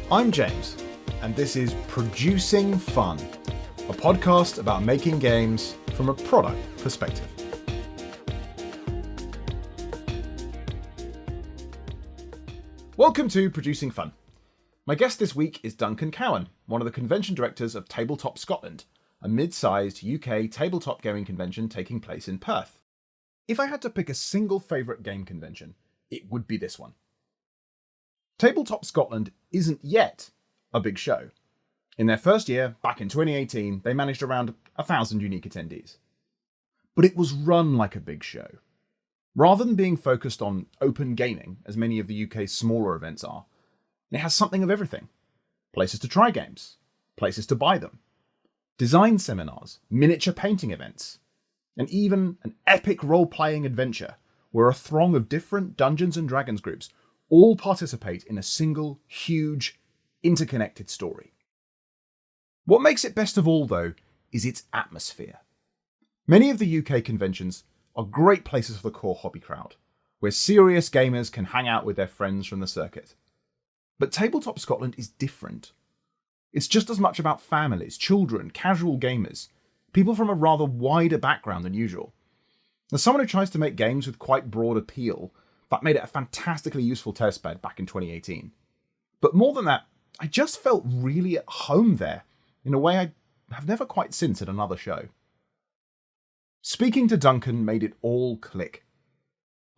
I'm James, and this is Producing Fun, a podcast about making games from a product perspective. Welcome to Producing Fun. My guest this week is Duncan Cowan, one of the convention directors of Tabletop Scotland, a mid-sized UK tabletop gaming convention taking place in Perth. If I had to pick a single favourite game convention, it would be this one. Tabletop Scotland isn't yet a big show. In their first year, back in 2018, they managed around 1,000 unique attendees. But it was run like a big show. Rather than being focused on open gaming, as many of the UK's smaller events are, it has something of everything. Places to try games, places to buy them, design seminars, miniature painting events, and even an epic role-playing adventure where a throng of different Dungeons and Dragons groups all participate in a single, huge, interconnected story. What makes it best of all, though, is its atmosphere. Many of the UK conventions are great places for the core hobby crowd, where serious gamers can hang out with their friends from the circuit. But Tabletop Scotland is different. It's just as much about families, children, casual gamers, people from a rather wider background than usual. As someone who tries to make games with quite broad appeal, that made it a fantastically useful testbed back in 2018. But more than that, I just felt really at home there, in a way I have never quite since at another show. Speaking to Duncan made it all click.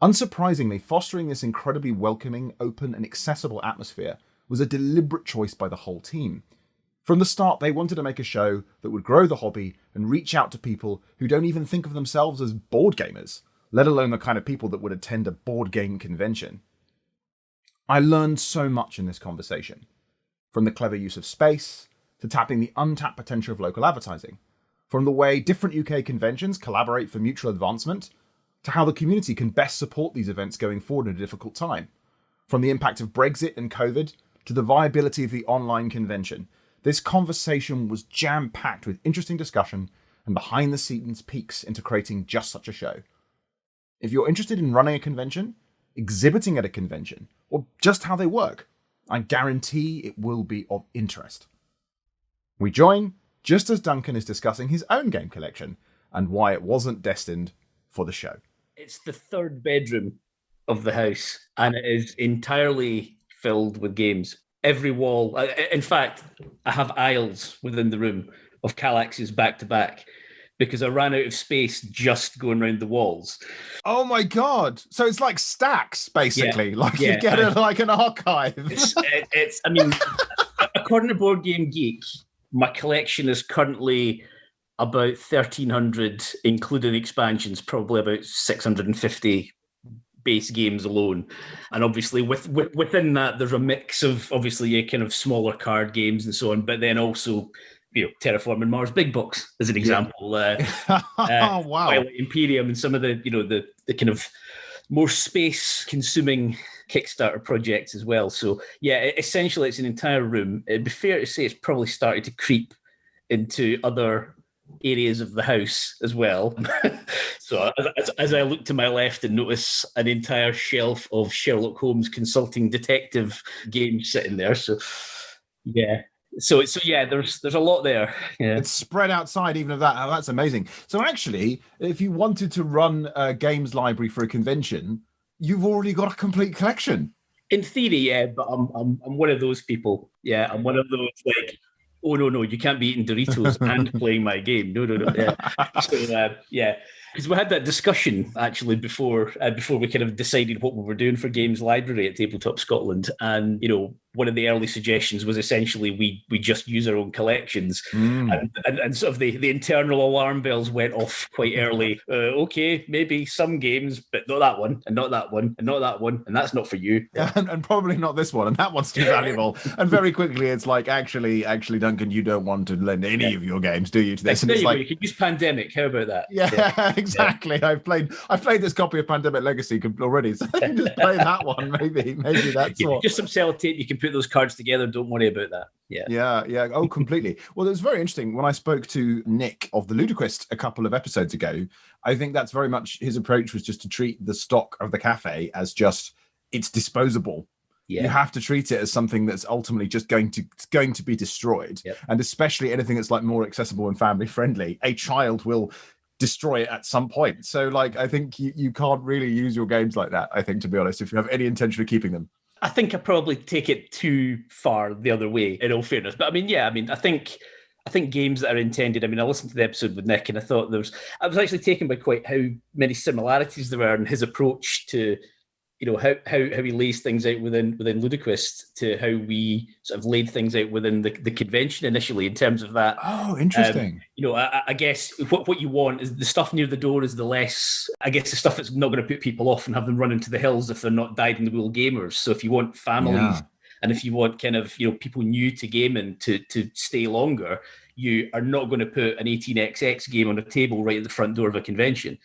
Unsurprisingly, fostering this incredibly welcoming, open and accessible atmosphere was a deliberate choice by the whole team. From the start, they wanted to make a show that would grow the hobby and reach out to people who don't even think of themselves as board gamers, let alone the kind of people that would attend a board game convention. I learned so much in this conversation, from the clever use of space, to tapping the untapped potential of local advertising, from the way different UK conventions collaborate for mutual advancement, to how the community can best support these events going forward in a difficult time, from the impact of Brexit and Covid, to the viability of the online convention. This conversation was jam-packed with interesting discussion and behind-the-scenes peeks into creating just such a show. If you're interested in running a convention, exhibiting at a convention, or just how they work, I guarantee it will be of interest. We join just as Duncan is discussing his own game collection and why it wasn't destined for the show. It's the third bedroom of the house, and it is entirely filled with games. Every wall, in fact, I have aisles within the room of Kallax's back-to-back, because I ran out of space just going around the walls. Oh my God. So it's like stacks, basically. You get it like an archive. I mean, according to Board Game Geek, my collection is currently about 1,300, including expansions, probably about 650 base games alone. And obviously within that, there's a mix of obviously kind of smaller card games and so on, but then also Terraforming Mars Big Box as an example. Wow. Twilight Imperium and some of the the kind of more space consuming Kickstarter projects as well. So yeah, essentially it's an entire room. It'd be fair to say it's probably started to creep into other areas of the house as well. So as I look to my left and notice an entire shelf of Sherlock Holmes consulting detective games sitting there. So yeah. So there's a lot there. Yeah. It's spread outside even of that. Oh, that's amazing. So actually, if you wanted to run a games library for a convention, you've already got a complete collection. In theory, yeah, but I'm one of those people. Yeah, I'm one of those like, oh no, you can't be eating Doritos and playing my game. No. Yeah. So yeah. Because we had that discussion actually before we kind of decided what we were doing for Games Library at Tabletop Scotland, and one of the early suggestions was essentially we just use our own collections, and sort of the internal alarm bells went off quite early. Okay, maybe some games, but not that one, and not that one, and not that one, and that's not for you. Yeah, and probably not this one, and that one's too valuable. And very quickly, it's like actually, Duncan, you don't want to lend any of your games, do you? To this, and it's like you could use Pandemic. How about that? Yeah. Exactly. Yeah. I've played this copy of Pandemic Legacy already, so I can just play that one. Maybe that's what. Just some sellotape. You can put those cards together. Don't worry about that. Yeah. Oh, completely. Well, it was very interesting when I spoke to Nick of the Ludicrous a couple of episodes ago. I think that's very much his approach was just to treat the stock of the cafe as just it's disposable. Yeah. You have to treat it as something that's ultimately just going to be destroyed. Yep. And especially anything that's like more accessible and family friendly, a child will destroy it at some point. So like, I think you can't really use your games like that, I think, to be honest, if you have any intention of keeping them. I think I probably take it too far the other way, in all fairness. But I think games that are intended. I mean, I listened to the episode with Nick, and I thought I was actually taken by quite how many similarities there were in his approach to, how he lays things out within Ludicrous to how we sort of laid things out within the convention initially in terms of that. Oh, interesting. I guess what you want is the stuff near the door is the less, I guess, the stuff that's not going to put people off and have them run into the hills if they're not dyed-in-the-wool gamers. So if you want families and if you want kind of, people new to gaming to stay longer, you are not going to put an 18xx game on a table right at the front door of a convention,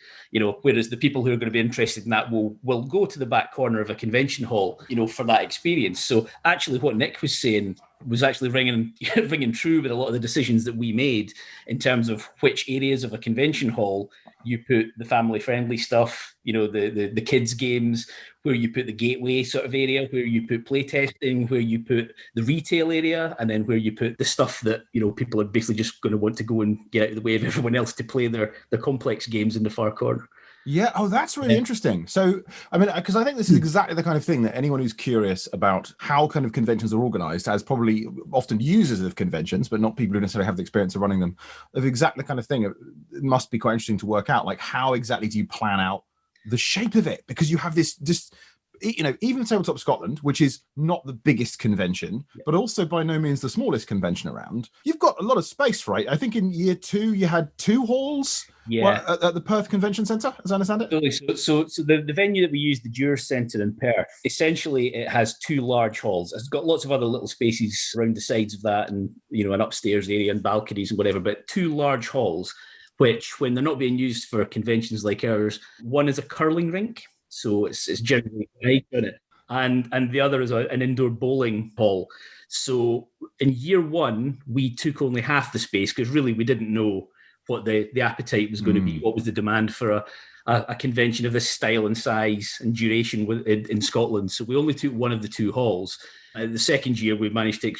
whereas the people who are going to be interested in that will go to the back corner of a convention hall, for that experience. So actually what Nick was saying was actually ringing true with a lot of the decisions that we made in terms of which areas of a convention hall you put the family-friendly stuff, the kids' games, where you put the gateway sort of area, where you put playtesting, where you put the retail area, and then where you put the stuff that, people are basically just going to want to go and get out of the way of everyone else to play their complex games in the far corner. Yeah. Oh, that's really interesting. So, I mean, because I think this is exactly the kind of thing that anyone who's curious about how kind of conventions are organized, as probably often users of conventions, but not people who necessarily have the experience of running them, of exactly the kind of thing. It must be quite interesting to work out, like, how exactly do you plan out the shape of it? Because you have this just, even Tabletop Scotland, which is not the biggest convention, but also by no means the smallest convention around, you've got a lot of space, right? I think in year 2, you had 2 halls at the Perth Convention Centre, as I understand it. Totally. So the venue that we use, the Dewar Centre in Perth, essentially it has 2 large halls. It's got lots of other little spaces around the sides of that and, an upstairs area and balconies and whatever, but 2 large halls, which when they're not being used for conventions like ours, one is a curling rink. So it's generally right on it. And the other is an indoor bowling hall. So in year 1, we took only half the space because really we didn't know what the appetite was going to be, what was the demand for a convention of this style and size and duration in Scotland. So we only took one of the 2 halls. The second year we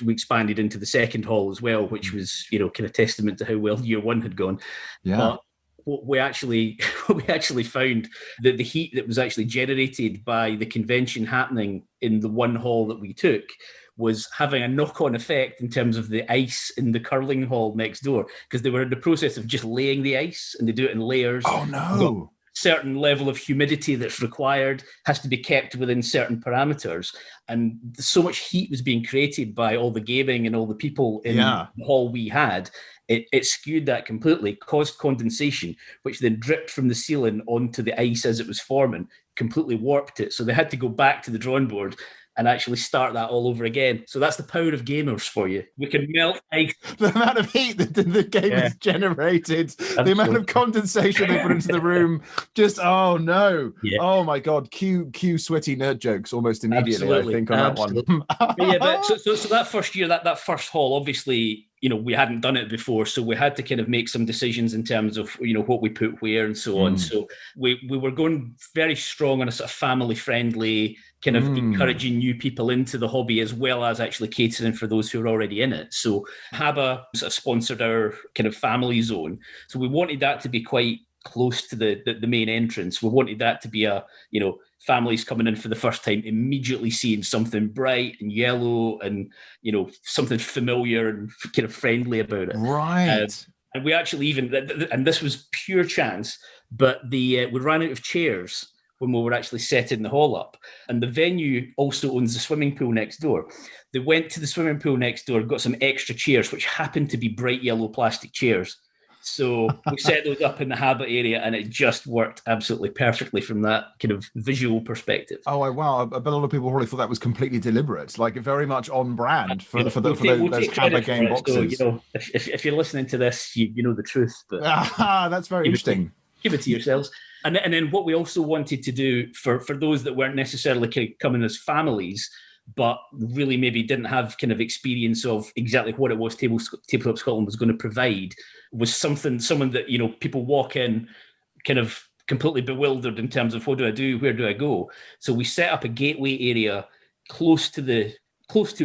expanded into the second hall as well, which was, kind of testament to how well year 1 had gone. Yeah. But what we actually found that the heat that was actually generated by the convention happening in the one hall that we took was having a knock-on effect in terms of the ice in the curling hall next door, because they were in the process of just laying the ice, and they do it in layers. Oh no! Certain level of humidity that's required has to be kept within certain parameters, and so much heat was being created by all the gaming and all the people in the hall we had. It skewed that completely, caused condensation, which then dripped from the ceiling onto the ice as it was forming, completely warped it. So they had to go back to the drawing board and actually start that all over again. So that's the power of gamers for you. We can melt ice. The amount of heat that the game has generated, the amount of condensation they put into the room, just, oh no. Yeah. Oh my God, cue sweaty nerd jokes almost immediately, I think, on that one. But so that first year, that first hall, obviously, we hadn't done it before, so we had to kind of make some decisions in terms of, what we put where and so on. So we were going very strong on a sort of family-friendly, kind of encouraging new people into the hobby, as well as actually catering for those who are already in it. So HABA sort of sponsored our kind of family zone. So we wanted that to be quite close to the main entrance. We wanted that to be a, families coming in for the first time, immediately seeing something bright and yellow and, something familiar and kind of friendly about it. Right. And we actually and this was pure chance, but we ran out of chairs when we were actually setting the hall up. And the venue also owns the swimming pool next door. They went to the swimming pool next door, got some extra chairs, which happened to be bright yellow plastic chairs. So we set those up in the habit area, and it just worked absolutely perfectly from that kind of visual perspective. Oh, wow. I bet a lot of people probably thought that was completely deliberate, like very much on brand for those habit game boxes. So, if you're listening to this, you know the truth. But that's very interesting. Give it to yourselves. And then what we also wanted to do for those that weren't necessarily coming as families, but really maybe didn't have kind of experience of exactly what it was Tabletop Scotland was going to provide, was someone that, people walk in kind of completely bewildered in terms of what do I do, where do I go? So we set up a gateway area close to,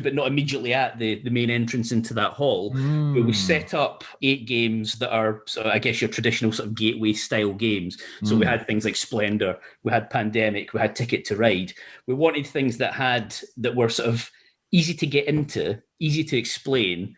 but not immediately at the main entrance into that hall, where we set up 8 games that are, so I guess, your traditional sort of gateway style games. So we had things like Splendor, we had Pandemic, we had Ticket to Ride. We wanted things that were sort of easy to get into, easy to explain,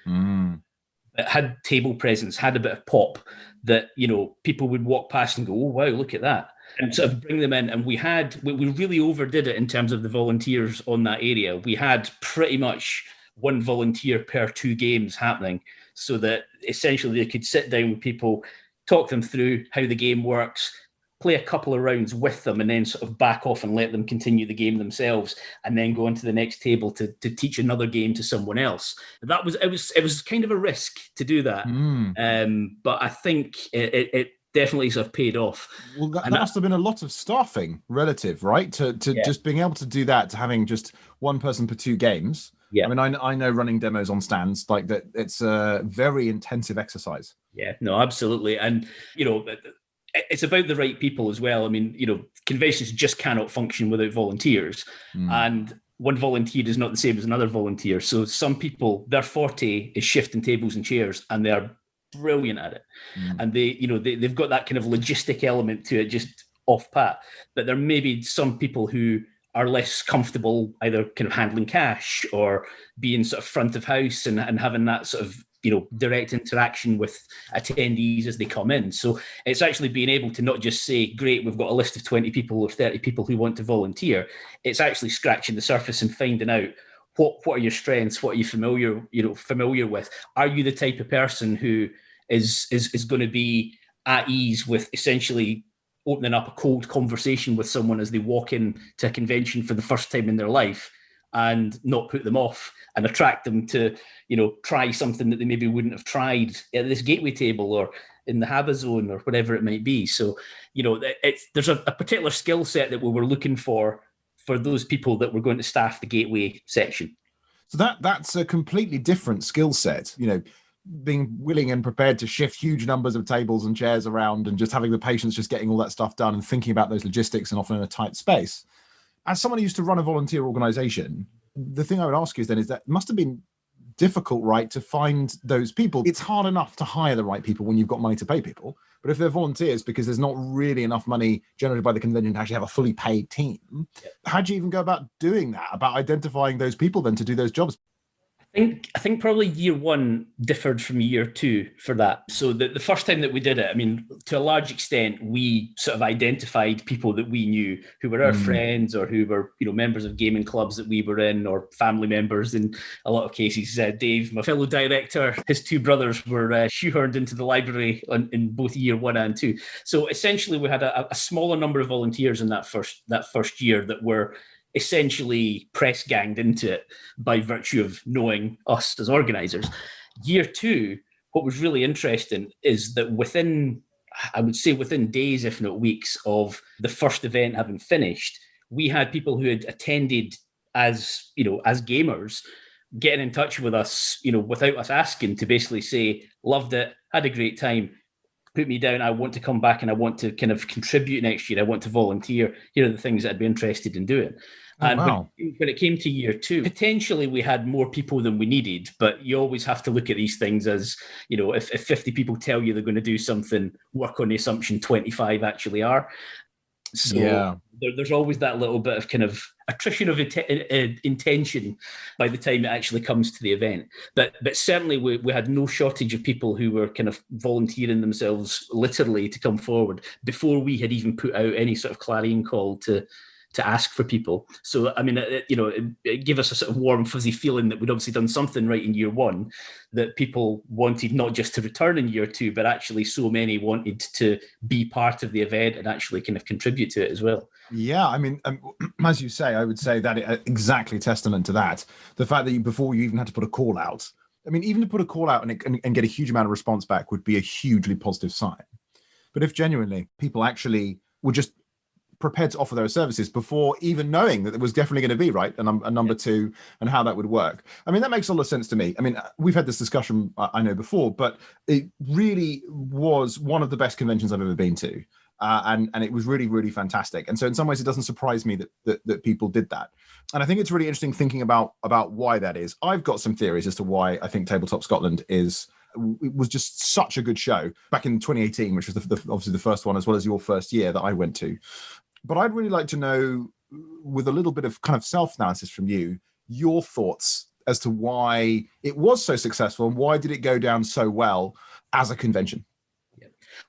that had table presence, had a bit of pop, that, you know, people would walk past and go, oh, wow, look at that. And sort of bring them in. And we really overdid it in terms of the volunteers on that area. We had pretty much 1 volunteer per 2 games happening, so that essentially they could sit down with people, talk them through how the game works, play a couple of rounds with them, and then sort of back off and let them continue the game themselves, and then go on to the next table to teach another game to someone else. It was kind of a risk to do that, but I think it definitely sort of paid off. Well, that must have been a lot of staffing relative, right? To just being able to do that, to having just 1 person per 2 games. Yeah. I mean, I know running demos on stands like that. It's a very intensive exercise. Yeah, no, absolutely. And, you know, it's about the right people as well. I mean, you know, conventions just cannot function without volunteers. And 1 volunteer is not the same as another volunteer. So some people, their forte is shifting tables and chairs, and they're brilliant at it. And they've got that kind of logistic element to it, just off pat. But there may be some people who are less comfortable either kind of handling cash or being sort of front of house and having that sort of, you know, direct interaction with attendees as they come in. So it's actually being able to not just say, great, we've got a list of 20 people or 30 people who want to volunteer. It's actually scratching the surface and finding out what are your strengths, what are you familiar with? Are you the type of person who is going to be at ease with essentially opening up a cold conversation with someone as they walk in to a convention for the first time in their life, and not put them off and attract them to, you know, try something that they maybe wouldn't have tried at this gateway table or in the Haba zone or whatever it might be. So, you know, there's a particular skill set that we were looking for those people that were going to staff the gateway section. So that's a completely different skill set, you know, being willing and prepared to shift huge numbers of tables and chairs around, and just having the patience, just getting all that stuff done and thinking about those logistics, and often in a tight space. As someone who used to run a volunteer organization, the thing I would ask you is that it must have been difficult, right, to find those people. It's hard enough to hire the right people when you've got money to pay people. But if they're volunteers, because there's not really enough money generated by the convention to actually have a fully paid team, how do you even go about doing that, about identifying those people then to do those jobs? I think probably year 1 differed from year 2 for that. So the first time that we did it, I mean, to a large extent, we sort of identified people that we knew who were our friends, or who were, you know, members of gaming clubs that we were in, or family members in a lot of cases. Dave, my fellow director, his 2 brothers were shoehorned into the library in both year 1 and 2. So essentially, we had a smaller number of volunteers in that first year that were essentially press ganged into it by virtue of knowing us as organizers. Year 2, what was really interesting is that within days, if not weeks, of the first event having finished, we had people who had attended as gamers getting in touch with us, you know, without us asking, to basically say, loved it, had a great time, put me down, I want to come back and I want to kind of contribute next year, I want to volunteer, here are the things that I'd be interested in doing. And when it came to year 2, potentially we had more people than we needed, but you always have to look at these things as, you know, if 50 people tell you they're going to do something, work on the assumption 25 actually are. So there's always that little bit of kind of attrition of intention by the time it actually comes to the event. But certainly we had no shortage of people who were kind of volunteering themselves literally to come forward before we had even put out any sort of clarion call to ask for people. So, I mean, it gave us a sort of warm, fuzzy feeling that we'd obviously done something right in year 1, that people wanted not just to return in year 2, but actually so many wanted to be part of the event and actually kind of contribute to it as well. Yeah, I mean, as you say, I would say that exactly testament to that. The fact that before you even had to put a call out, I mean, even to put a call out and get a huge amount of response back would be a hugely positive sign. But if genuinely people actually were just prepared to offer those services before even knowing that it was definitely going to be a number 2, and how that would work. I mean, that makes a lot of sense to me. I mean, we've had this discussion, I know, before, but it really was one of the best conventions I've ever been to. and it was really, really fantastic. And so in some ways, it doesn't surprise me that people did that. And I think it's really interesting thinking about why that is. I've got some theories as to why I think Tabletop Scotland it was just such a good show back in 2018, which was obviously the first one, as well as your first year that I went to. But I'd really like to know, with a little bit of kind of self-analysis from you, your thoughts as to why it was so successful and why did it go down so well as a convention?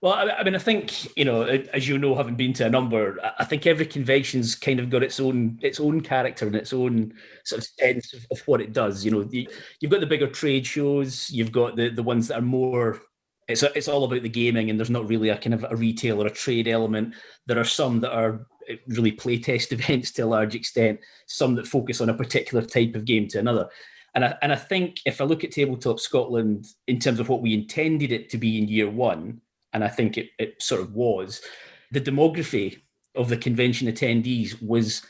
Well, I mean, I think, as you know, having been to a number, I think every convention's kind of got its own character and its own sort of sense of what it does. You've got the bigger trade shows, you've got the ones that are more, it's all about the gaming, and there's not really a kind of a retail or a trade element. There are some that are really playtest events to a large extent, some that focus on a particular type of game to another. And I think if I look at Tabletop Scotland in terms of what we intended it to be in year one, and I think it sort of was, the demography of the convention attendees was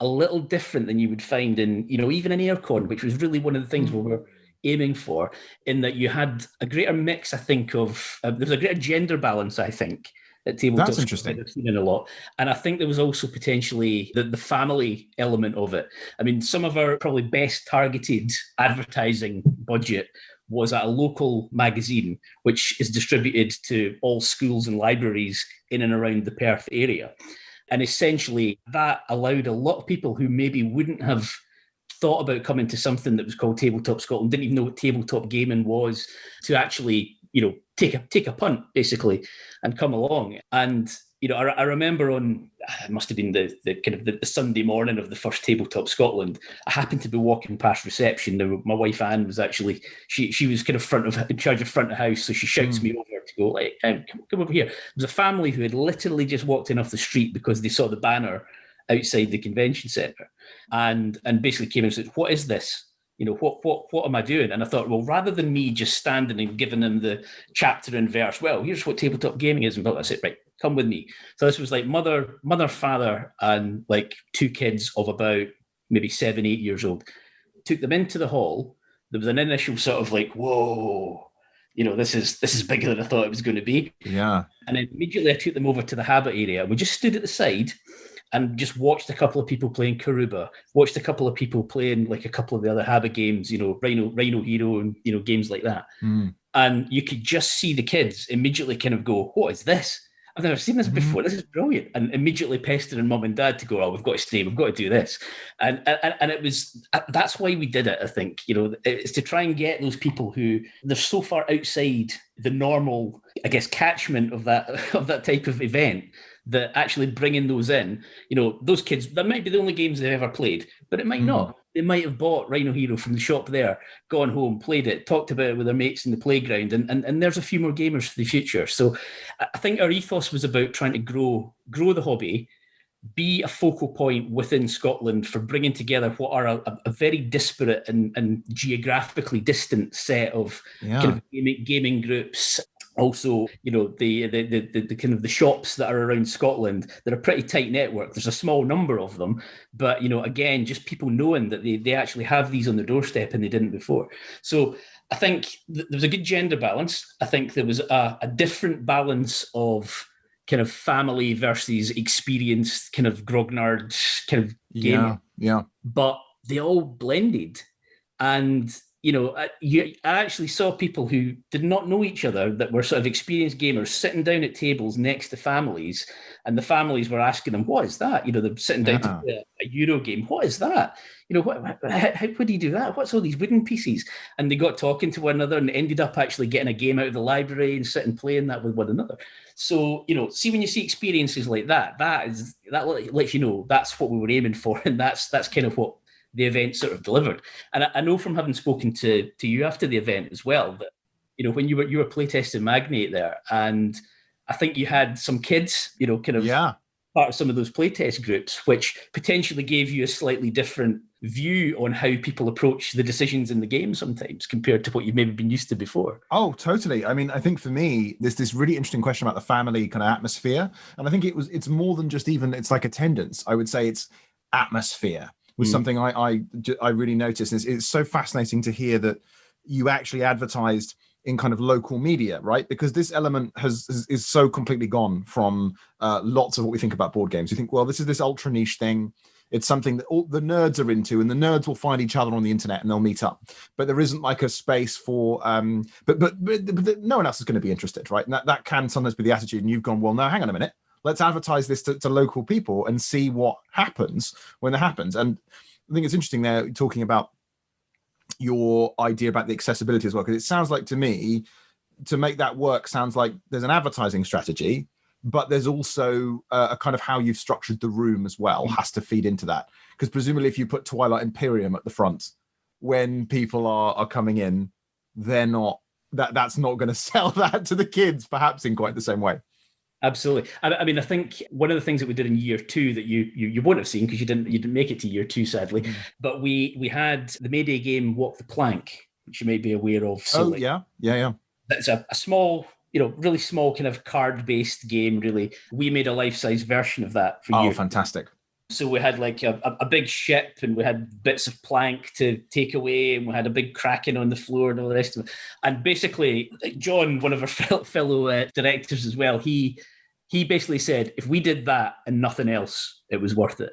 a little different than you would find in, even in Aircon, which was really one of the things we were aiming for, in that you had a greater mix, I think, of, there's a greater gender balance, I think, at Tabletop. That's interesting. I've seen in a lot. And I think there was also potentially the family element of it. I mean, some of our probably best targeted advertising budget was at a local magazine, which is distributed to all schools and libraries in and around the Perth area. And essentially that allowed a lot of people who maybe wouldn't have thought about coming to something that was called Tabletop Scotland, didn't even know what tabletop gaming was, to actually, take a punt basically and come along. And I remember it must have been the kind of the Sunday morning of the first Tabletop Scotland, I happened to be walking past reception. Now, my wife Anne was actually, she was kind of in charge of front of house, so she shouts me over to go, like, come over here. There was a family who had literally just walked in off the street because they saw the banner outside the convention centre, and basically came in and said, "What is this? What am I doing?" And I thought, well, rather than me just standing and giving them the chapter and verse, well, here's what tabletop gaming is, and I said, right, come with me. So this was like mother, father, and like two kids of about maybe 7, 8 years old. Took them into the hall. There was an initial sort of like, whoa, this is bigger than I thought it was going to be. Yeah. And then immediately I took them over to the habit area. We just stood at the side and just watched a couple of people playing Karuba, watched a couple of people playing like a couple of the other habit games, Rhino Hero and, games like that. And you could just see the kids immediately kind of go, what is this? I've never seen this before. This is brilliant. And immediately pestering mum and dad to go, oh, we've got to stay. We've got to do this. And it was, that's why we did it, I think. It's to try and get those people who, they're so far outside the normal, I guess, catchment of that type of event, that actually bringing those in, those kids, that might be the only games they've ever played, but it might not. They might have bought Rhino Hero from the shop there, gone home, played it, talked about it with their mates in the playground, and there's a few more gamers for the future. So I think our ethos was about trying to grow the hobby, be a focal point within Scotland for bringing together what are a very disparate and geographically distant set of kind of gaming groups. Also, the kind of the shops that are around Scotland, they're a pretty tight network. There's a small number of them, but again, just people knowing that they actually have these on their doorstep and they didn't before. So I think there was a good gender balance. I think there was a different balance of kind of family versus experienced kind of grognard kind of game. Yeah. But they all blended, and I actually saw people who did not know each other that were sort of experienced gamers sitting down at tables next to families, and the families were asking them, what is that? They're sitting down to play a Euro game. What is that? How would you do that? What's all these wooden pieces? And they got talking to one another and ended up actually getting a game out of the library and sitting playing that with one another. So, see, when you see experiences like that, that lets you know that's what we were aiming for. And that's kind of what the event sort of delivered. And I know from having spoken to you after the event as well, that, when you were playtesting Magnate there, and I think you had some kids, kind of part of some of those playtest groups, which potentially gave you a slightly different view on how people approach the decisions in the game sometimes compared to what you've maybe been used to before. Oh, totally. I mean, I think for me, there's this really interesting question about the family kind of atmosphere. And I think it's more than just it's like attendance. I would say it's atmosphere was something I really noticed. It's so fascinating to hear that you actually advertised in kind of local media, right? Because this element is so completely gone from lots of what we think about board games. You think, well, this is this ultra niche thing. It's something that all the nerds are into, and the nerds will find each other on the internet and they'll meet up. But there isn't like a space for, but no one else is going to be interested, right? And that can sometimes be the attitude. And you've gone, well, no, hang on a minute. Let's advertise this to local people and see what happens when it happens. And I think it's interesting there talking about your idea about the accessibility as well, because it sounds like to me, to make that work sounds like there's an advertising strategy, but there's also a kind of how you've structured the room as well has to feed into that. Because presumably if you put Twilight Imperium at the front, when people are coming in, they're not, that's not going to sell that to the kids perhaps in quite the same way. Absolutely. I mean, I think one of the things that we did in year 2 that you won't have seen because you didn't make it to year 2, sadly, but we had the Mayday game Walk the Plank, which you may be aware of. So yeah. It's a small, really small kind of card-based game, really. We made a life-size version of that for year. Oh, fantastic. So we had like a big ship and we had bits of plank to take away and we had a big kraken on the floor and all the rest of it. And basically, John, one of our fellow directors as well, he basically said, if we did that and nothing else, it was worth it.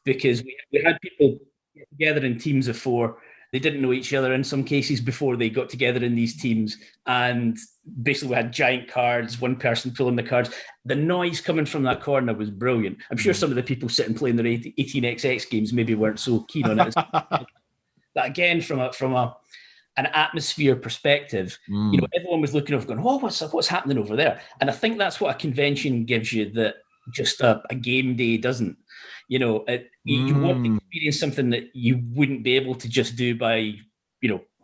Because we had people get together in teams of 4. They didn't know each other in some cases before they got together in these teams. And basically we had giant cards, one person pulling the cards. The noise coming from that corner was brilliant. I'm sure some of the people sitting playing their 18xx games maybe weren't so keen on it. But again, from an atmosphere perspective, everyone was looking over going, oh, what's happening over there? And I think that's what a convention gives you that just a game day doesn't. You want to experience something that you wouldn't be able to just do by,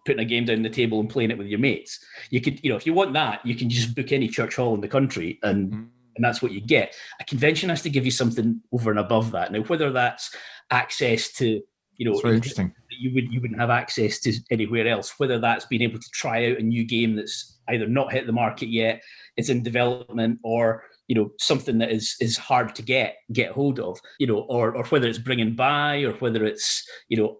putting a game down the table and playing it with your mates. You could, if you want that, you can just book any church hall in the country and that's what you get. A convention has to give you something over and above that. Now, whether that's access to, it's very interesting. You wouldn't have access to anywhere else, whether that's being able to try out a new game that's either not hit the market yet, it's in development, or something that is hard to get hold of, or whether it's bringing by, or whether it's,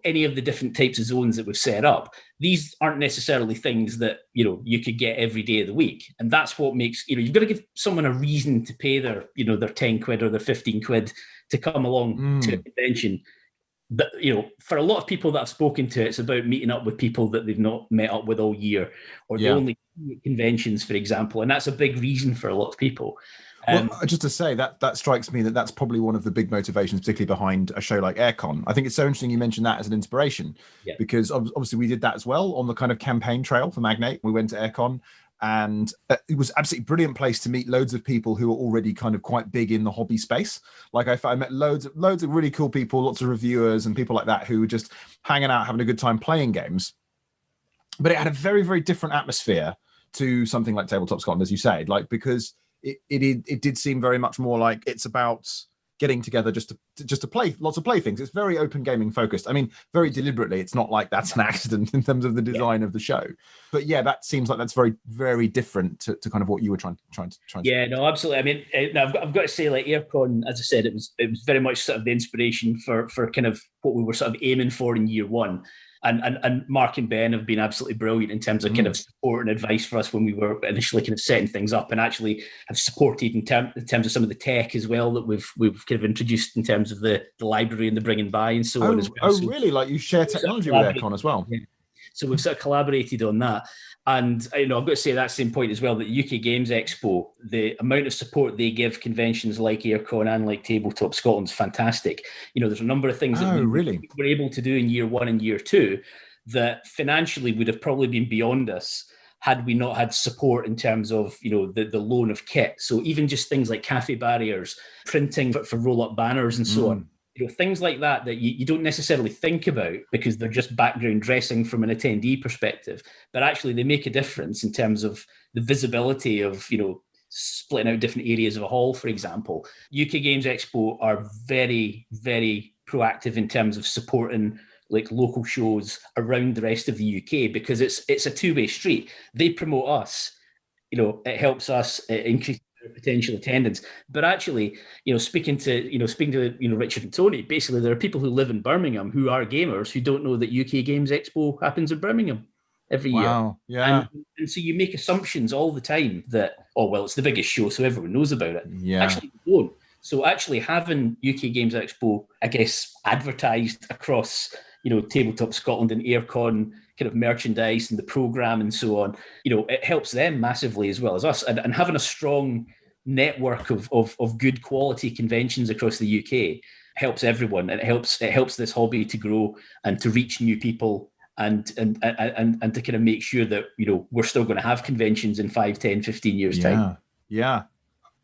any of the different types of zones that we've set up. These aren't necessarily things that, you could get every day of the week. And that's what makes, you've got to give someone a reason to pay their 10 quid or their 15 quid to come along to a convention. But, for a lot of people that I've spoken to, it's about meeting up with people that they've not met up with all year, or the only conventions, for example. And that's a big reason for a lot of people. Well, just to say that strikes me that's probably one of the big motivations, particularly behind a show like Aircon. I think it's so interesting you mentioned that as an inspiration, because obviously we did that as well on the kind of campaign trail for Magnate. We went to Aircon, and it was absolutely brilliant place to meet loads of people who are already kind of quite big in the hobby space. Like I met loads of really cool people, lots of reviewers and people like that who were just hanging out, having a good time playing games. But it had a very, very different atmosphere to something like Tabletop Scotland, as you said, because it did seem very much more like it's about getting together just to play lots of playthings. It's very open gaming focused. I mean, very deliberately. It's not like that's an accident in terms of the design of the show. But yeah, that seems like that's very, very different to kind of what you were trying to. Yeah, no, absolutely. I mean, I've got to say, like Aircon, as I said, it was very much sort of the inspiration for kind of what we were sort of aiming for in year 1. And Mark and Ben have been absolutely brilliant in terms of kind of support and advice for us when we were initially kind of setting things up, and actually have supported in terms of some of the tech as well that we've kind of introduced in terms of the library and the bringing by and so on as well. Oh, really? Like you share technology with Aircon as well? Yeah. So we've sort of collaborated on that. And I've got to say that same point as well, that UK Games Expo, the amount of support they give conventions like Aircon and like Tabletop Scotland is fantastic. There's a number of things that we were able to do in year 1 and year 2 that financially would have probably been beyond us had we not had support in terms of, the loan of kit. So even just things like cafe barriers, printing for roll-up banners and so on. Things like that you don't necessarily think about because they're just background dressing from an attendee perspective, but actually they make a difference in terms of the visibility of, splitting out different areas of a hall, for example. UK Games Expo are very, very proactive in terms of supporting like local shows around the rest of the UK, because it's a two-way street. They promote us, it helps us increase potential attendance, but actually, speaking to Richard and Tony, basically there are people who live in Birmingham who are gamers who don't know that UK Games Expo happens in Birmingham. every year. Wow. Yeah. And so you make assumptions all the time that, oh, well, it's the biggest show, so everyone knows about it. Yeah. Actually, you don't. So actually having UK Games Expo, I guess, advertised across, Tabletop Scotland and Aircon kind of merchandise and the program and so on, it helps them massively as well as us. And having a strong network of good quality conventions across the UK helps everyone. And it helps this hobby to grow and to reach new people and to kind of make sure that, we're still going to have conventions in 5, 10, 15 years time. Yeah.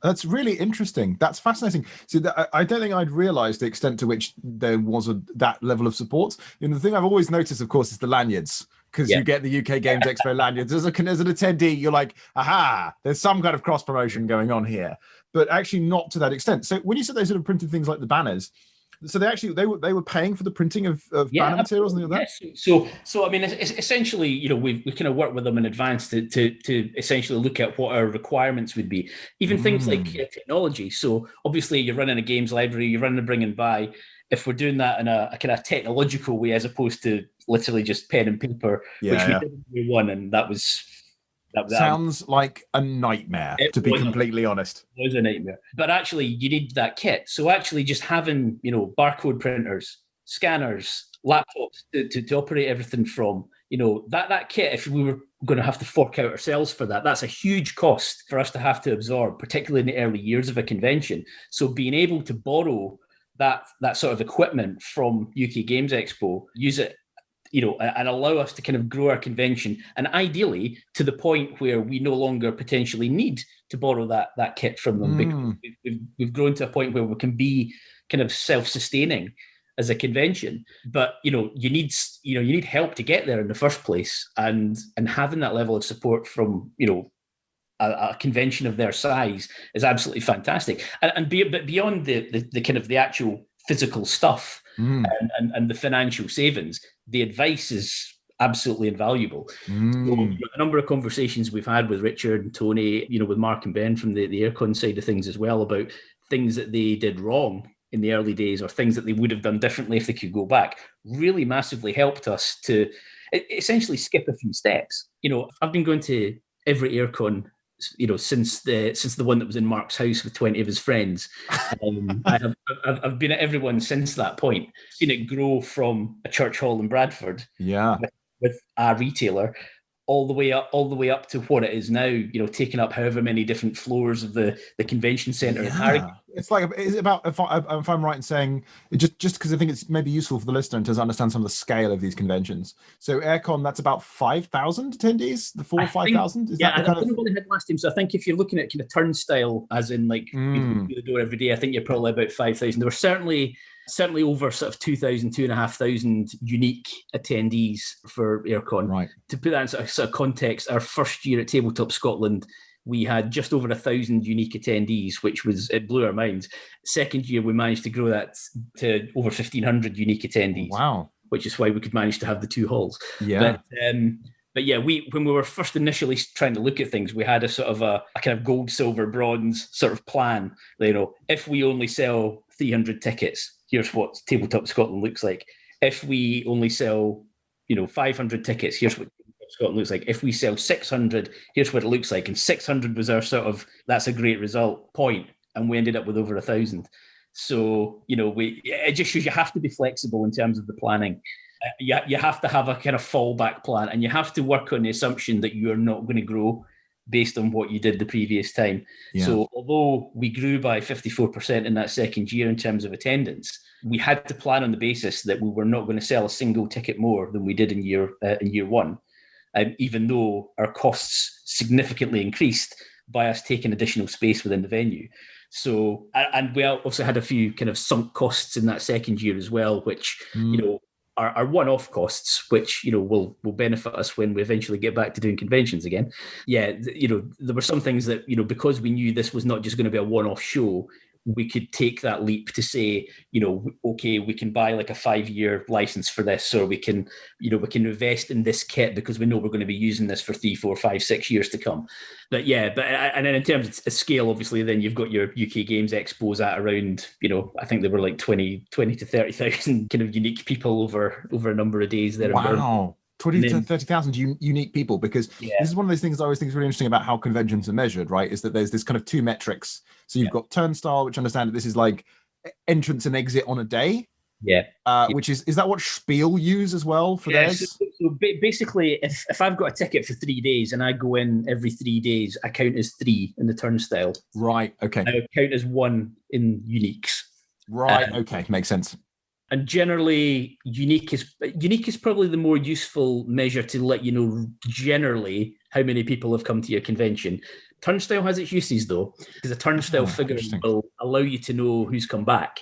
That's really interesting. That's fascinating. So I don't think I'd realised the extent to which there was that level of support. The thing I've always noticed, of course, is the lanyards, because you get the UK Games Expo lanyards. As an attendee, you're like, aha, there's some kind of cross promotion going on here, but actually not to that extent. So when you said they sort of printed things like the banners, so they were paying for the printing of banner materials and things like that. Yes. So I mean, it's essentially, we kind of work with them in advance to essentially look at what our requirements would be, even things like technology. So obviously, you're running a games library, you're running a bring and buy. If we're doing that in a kind of technological way, as opposed to literally just pen and paper, which we did in year one, and that sounds like a nightmare, to be completely honest. It was a nightmare. But actually, you need that kit. So actually just having, barcode printers, scanners, laptops to operate everything from, that kit, if we were going to have to fork out ourselves for that, that's a huge cost for us to have to absorb, particularly in the early years of a convention. So being able to borrow that sort of equipment from UK Games Expo, use it, and allow us to kind of grow our convention, and ideally to the point where we no longer potentially need to borrow that kit from them, because we've grown to a point where we can be kind of self-sustaining as a convention. But you need help to get there in the first place, and having that level of support from a convention of their size is absolutely fantastic. And beyond the kind of the actual physical stuff and the financial savings, the advice is absolutely invaluable. So, a number of conversations we've had with Richard and Tony, with Mark and Ben from the Aircon side of things as well, about things that they did wrong in the early days, or things that they would have done differently if they could go back, really massively helped us to essentially skip a few steps. I've been going to every Aircon since the one that was in Mark's house with 20 of his friends. I've been at everyone since that point. Seen it grow from a church hall in Bradford, with a retailer, all the way up to what it is now. Taking up however many different floors of the convention centre in Harrogate. It's like, is it about, if I'm right in saying, just because I think it's maybe useful for the listener to understand some of the scale of these conventions. So Aircon, that's about 5,000 attendees, the 4,000 or 5,000? Is that I don't know what they had last time. So I think if you're looking at kind of turnstile, as in like through the door every day, I think you're probably about 5,000. There were certainly over sort of 2,000, 2,500 unique attendees for Aircon. Right. To put that in sort of context, our first year at Tabletop Scotland, we had just over 1,000 unique attendees, it blew our minds. Second year, we managed to grow that to over 1,500 unique attendees. Wow. Which is why we could manage to have the 2 halls. Yeah. But yeah, when we were first initially trying to look at things, we had a sort of a kind of gold, silver, bronze sort of plan. If we only sell 300 tickets, here's what Tabletop Scotland looks like. If we only sell, 500 tickets, here's what Scotland looks like. If we sell 600, here's what it looks like. And 600 was our sort of, that's a great result point. And we ended up with over 1,000. So, it just shows you have to be flexible in terms of the planning. You have to have a kind of fallback plan, and you have to work on the assumption that you're not going to grow based on what you did the previous time. Yeah. So although we grew by 54% in that second year in terms of attendance, we had to plan on the basis that we were not going to sell a single ticket more than we did in year one. Even though our costs significantly increased by us taking additional space within the venue. So, and we also had a few kind of sunk costs in that second year as well, which, are one-off costs, which, will benefit us when we eventually get back to doing conventions again. Yeah, there were some things that, because we knew this was not just going to be a one-off show, we could take that leap to say, okay, we can buy like a 5-year license for this, or we can invest in this kit because we know we're going to be using this for 3, 4, 5, 6 years to come. But and then in terms of scale, obviously, then you've got your UK Games Expos at around, I think there were like 20 to 30,000 kind of unique people over a number of days there. Wow. 20 to 30,000 unique people, because this is one of those things I always think is really interesting about how conventions are measured, right? Is that there's this kind of two metrics. So you've got turnstile, which I understand that this is like entrance and exit on a day. Which is that what Spiel use as well for theirs? So basically, if I've got a ticket for 3 days and I go in every 3 days, I count as 3 in the turnstile. Right. Okay. I count as 1 in uniques. Right. Okay. Makes sense. And generally, unique is probably the more useful measure to let you know generally how many people have come to your convention. Turnstile has its uses though, because a turnstile figure will allow you to know who's come back,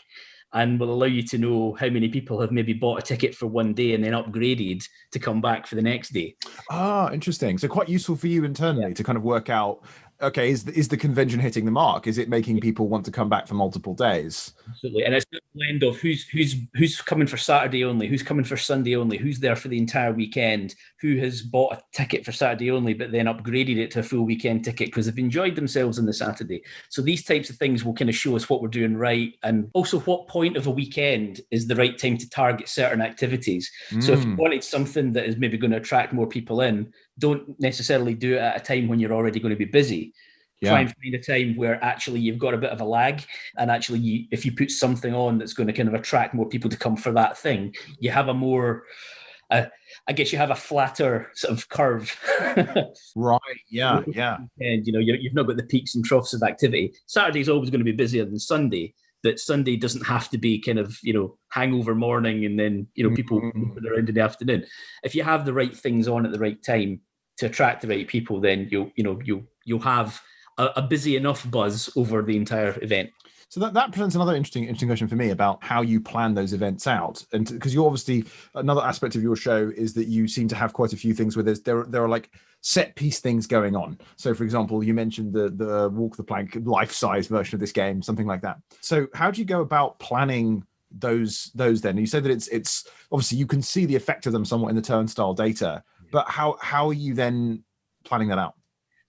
and will allow you to know how many people have maybe bought a ticket for one day and then upgraded to come back for the next day. Ah, interesting. So quite useful for you internally to kind of work out, okay, is the convention hitting the mark? Is it making people want to come back for multiple days? Absolutely. And it's a blend of who's coming for Saturday only, who's coming for Sunday only, who's there for the entire weekend, who has bought a ticket for Saturday only but then upgraded it to a full weekend ticket because they've enjoyed themselves on the Saturday. So these types of things will kind of show us what we're doing right, and also what point of a weekend is the right time to target certain activities. So if you wanted something that is maybe going to attract more people in, don't necessarily do it at a time when you're already going to be busy. Try and find a time where actually you've got a bit of a lag, and actually if you put something on that's going to kind of attract more people to come for that thing, you have a more, I guess you have a flatter sort of curve. Right, yeah. And, you've not got the peaks and troughs of activity. Saturday's always going to be busier than Sunday, but Sunday doesn't have to be kind of, hangover morning and then, people moving around in the afternoon. If you have the right things on at the right time to attract the right people, then you'll have a busy enough buzz over the entire event. So that presents another interesting question for me about how you plan those events out. And because you're obviously, another aspect of your show is that you seem to have quite a few things where there are like set piece things going on. So for example, you mentioned the Walk the Plank life-size version of this game, something like that. So how do you go about planning those then? You said that it's obviously you can see the effect of them somewhat in the turnstile data, but how are you then planning that out?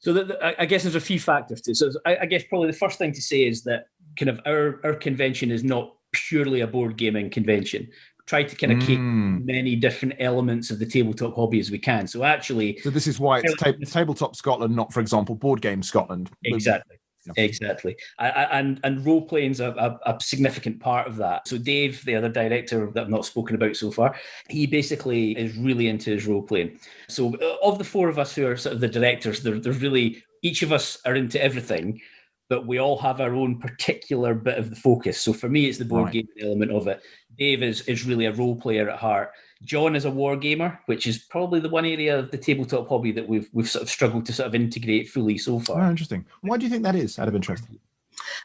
So I guess there's a few factors to it. So I guess probably the first thing to say is that kind of our convention is not purely a board gaming convention. We try to kind of keep many different elements of the tabletop hobby as we can. So this is why it's Tabletop Scotland, not, for example, Board Game Scotland. Exactly. Exactly. And role playing is a significant part of that. So Dave, the other director that I've not spoken about so far, he basically is really into his role playing. So of the four of us who are sort of the directors, there's really, each of us are into everything, but we all have our own particular bit of the focus. So for me, it's the board game element of it. Dave is really a role player at heart. John is a war gamer, which is probably the one area of the tabletop hobby that we've sort of struggled to sort of integrate fully so far. Oh, interesting. Why do you think that is, out of interest?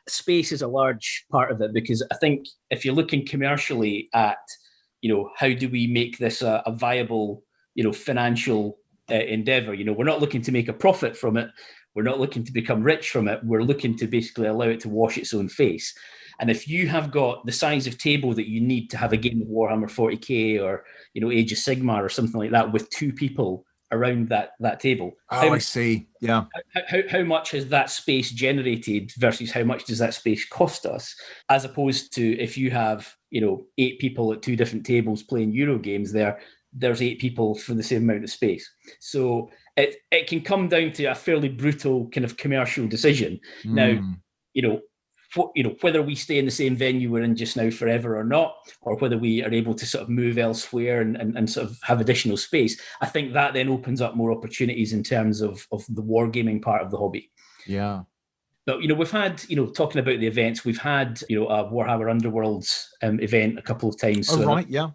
Space is a large part of it, because I think if you're looking commercially at, how do we make this a viable, financial endeavor? We're not looking to make a profit from it. We're not looking to become rich from it. We're looking to basically allow it to wash its own face. And if you have got the size of table that you need to have a game of Warhammer 40k or, Age of Sigmar or something like that with two people around that table. I see. Yeah. How much has that space generated versus how much does that space cost us? As opposed to if you have, 8 people at 2 different tables playing Euro games there's 8 people for the same amount of space. So it can come down to a fairly brutal kind of commercial decision. Now, whether we stay in the same venue we're in just now forever or not, or whether we are able to sort of move elsewhere and sort of have additional space, I think that then opens up more opportunities in terms of the wargaming part of the hobby. Yeah. But, we've had, talking about the events, we've had, a Warhammer Underworld event a couple of times. Oh, right, yeah.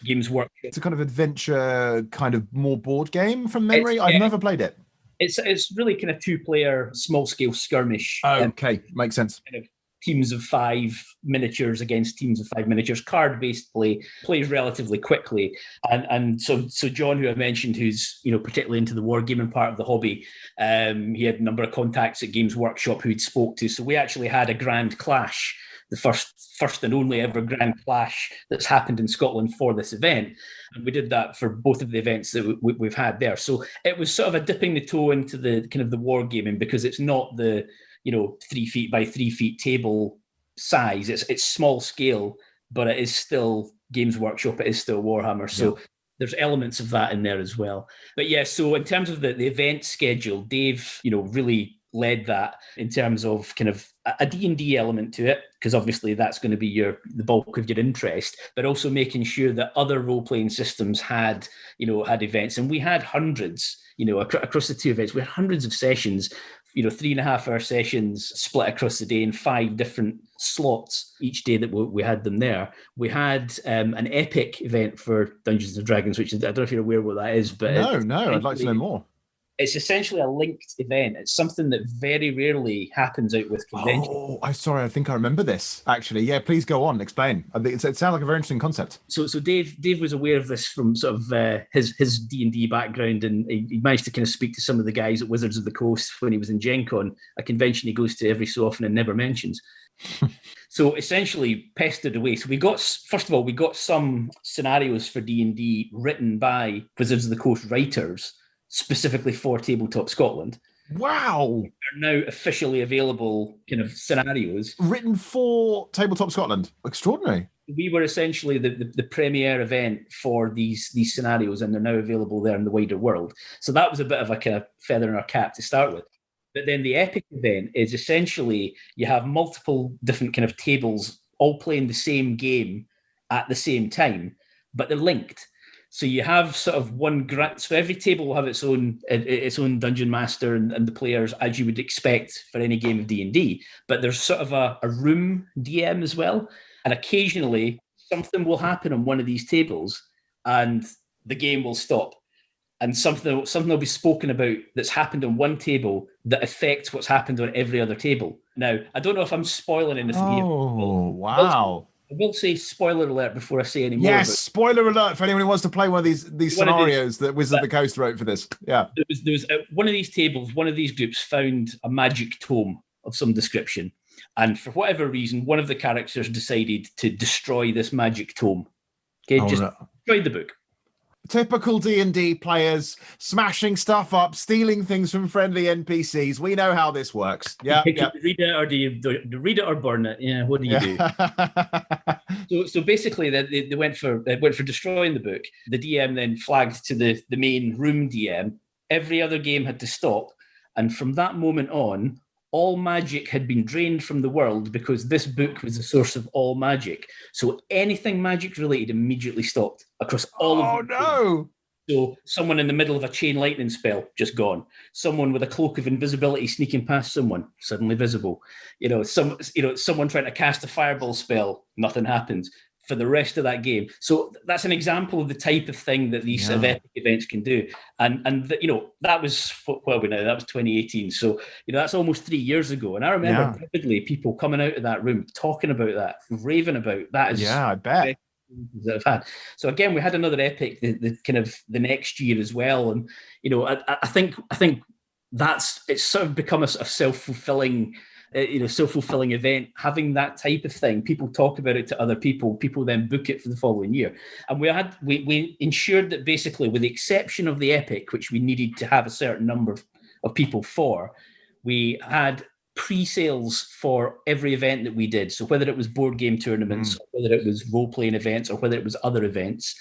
Games Workshop. It's a kind of adventure, kind of more board game from memory. I've never played it. It's really kind of 2-player, small-scale skirmish. Okay, makes sense. Kind of teams of 5 miniatures against teams of 5 miniatures, card-based play, plays relatively quickly. And so John, who I mentioned, who's, particularly into the wargaming part of the hobby, he had a number of contacts at Games Workshop who he'd spoke to. So we actually had a grand clash, the first and only ever grand clash that's happened in Scotland for this event. And we did that for both of the events that we've had there. So it was sort of a dipping the toe into the kind of the wargaming, because it's not the, 3 feet by 3 feet table size. It's small scale, but it is still Games Workshop. It is still Warhammer. So there's elements of that in there as well. But yeah, so in terms of the event schedule, Dave, really led that in terms of kind of a D&D element to it, because obviously that's going to be the bulk of your interest, but also making sure that other role-playing systems had events. And we had hundreds, across the two events, we had hundreds of sessions, 3.5-hour sessions split across the day in 5 different slots each day that we had them there. We had an epic event for Dungeons and Dragons, which is, I don't know if you're aware what that is, but no, I'd like to know more. It's essentially a linked event. It's something that very rarely happens out with conventions. Oh, I'm sorry. I think I remember this, actually. Yeah, please go on. Explain. I think it sounds like a very interesting concept. So Dave was aware of this from sort of his D&D background, and he managed to kind of speak to some of the guys at Wizards of the Coast when he was in Gen Con, a convention he goes to every so often and never mentions. So essentially pestered away. So we got some scenarios for D&D written by Wizards of the Coast writers, specifically for Tabletop Scotland. Wow. Are now officially available kind of scenarios. Written for Tabletop Scotland. Extraordinary. We were essentially the premier event for these scenarios, and they're now available there in the wider world. So that was a bit of a kind of feather in our cap to start with. But then the epic event is essentially you have multiple different kind of tables all playing the same game at the same time, but they're linked. So you have sort of so every table will have its own dungeon master and the players, as you would expect for any game of D&D. But there's sort of a room DM as well. And occasionally something will happen on one of these tables and the game will stop. And something will be spoken about that's happened on one table that affects what's happened on every other table. Now, I don't know if I'm spoiling anything here. Oh, wow. I will say spoiler alert before I say any more. Yes, spoiler alert for anyone who wants to play one of these scenarios that Wizards of the Coast wrote for this. Yeah. There was one of these tables, one of these groups found a magic tome of some description. And for whatever reason, one of the characters decided to destroy this magic tome. Okay, destroy the book. Typical D&D players smashing stuff up, stealing things from friendly NPCs. We know how this works. Yeah. Read it or do you read it or burn it? Yeah. What do you do? So basically, they went for destroying the book. The DM then flagged to the main room DM. Every other game had to stop, and from that moment on, all magic had been drained from the world because this book was the source of all magic. So anything magic related immediately stopped across all of them. Oh, no. So someone in the middle of a chain lightning spell, just gone. Someone with a cloak of invisibility sneaking past someone, suddenly visible. Someone trying to cast a fireball spell, nothing happens for the rest of that game. So that's an example of the type of thing that these epic events can do. And that was, what are we now? That was 2018. So, that's almost 3 years ago. And I remember vividly people coming out of that room, talking about that, raving about that. I bet. That I've had. So again, we had another epic the kind of the next year as well. And, I think it's sort of become a self-fulfilling self-fulfilling event, having that type of thing. People talk about it to other people then book it for the following year. And we ensured that basically, with the exception of the epic, which we needed to have a certain number of people for, we had pre-sales for every event that we did. So whether it was board game tournaments, or whether it was role-playing events, or whether it was other events,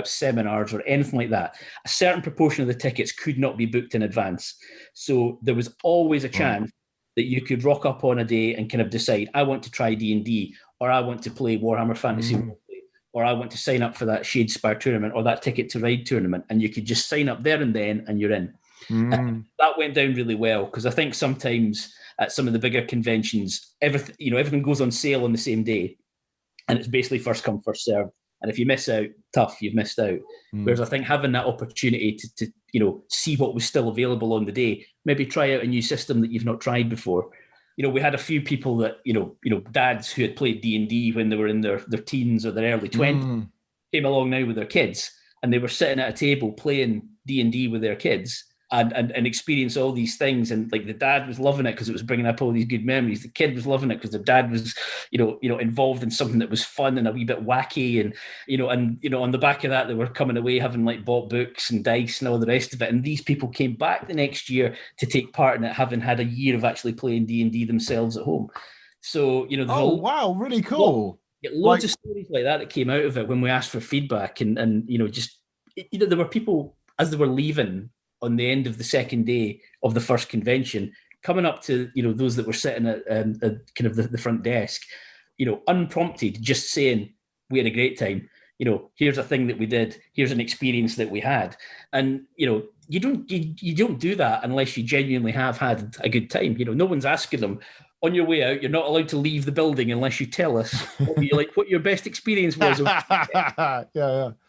seminars or anything like that, a certain proportion of the tickets could not be booked in advance. So there was always a chance that you could rock up on a day and kind of decide, I want to try D&D, or I want to play Warhammer Fantasy Roleplay, or I want to sign up for that Shadespire tournament or that Ticket to Ride tournament, and you could just sign up there and then, and you're in. That went down really well, because I think sometimes at some of the bigger conventions, everything goes on sale on the same day, and it's basically first come, first served. And if you miss out, tough, you've missed out. Whereas I think having that opportunity to see what was still available on the day, maybe try out a new system that you've not tried before. We had a few people that, dads who had played D&D when they were in their teens or their early 20s, came along now with their kids, and they were sitting at a table playing D&D with their kids. And experience all these things, and like the dad was loving it because it was bringing up all these good memories. The kid was loving it because the dad was, involved in something that was fun and a wee bit wacky, and on the back of that, they were coming away having like bought books and dice and all the rest of it. And these people came back the next year to take part in it, having had a year of actually playing D&D themselves at home. So wow, really cool. Loads of stories like that came out of it when we asked for feedback, and just there were people as they were leaving on the end of the second day of the first convention, coming up to those that were sitting at kind of the front desk, unprompted, just saying, "We had a great time. Here's a thing that we did. Here's an experience that we had." And you don't do that unless you genuinely have had a good time. No one's asking them, on your way out, you're not allowed to leave the building unless you tell us what your best experience was.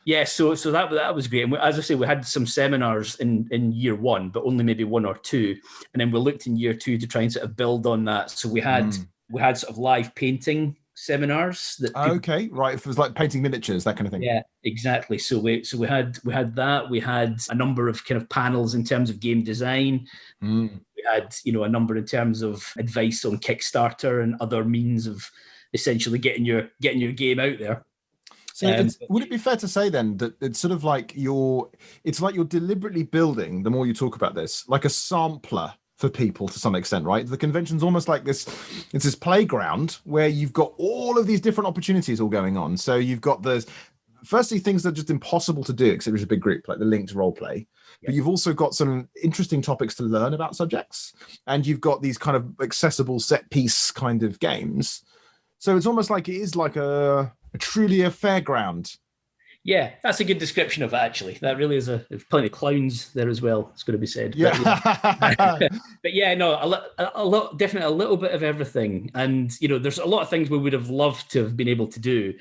Yeah. So that was great. And as I say, we had some seminars in year one, but only maybe one or two. And then we looked in year two to try and sort of build on that. So we had sort of live painting seminars that right. It was like painting miniatures, that kind of thing. Yeah, exactly. So we had that. We had a number of kind of panels in terms of game design. We had a number in terms of advice on Kickstarter and other means of essentially getting your game out there. So would it be fair to say then that it's sort of like you're deliberately building, the more you talk about this, like a sampler for people to some extent, right? The convention's almost like this, it's this playground where you've got all of these different opportunities all going on. So you've got firstly, things that are just impossible to do, except it's a big group, like the linked role play. Yeah. But you've also got some interesting topics to learn about subjects. And you've got these kind of accessible set piece kind of games. So it's almost like it is like truly a fairground. Yeah, that's a good description of it, actually. That really is there's plenty of clowns there as well, it's got to be said. Yeah. But yeah, no, a lot, definitely a little bit of everything. And, there's a lot of things we would have loved to have been able to do.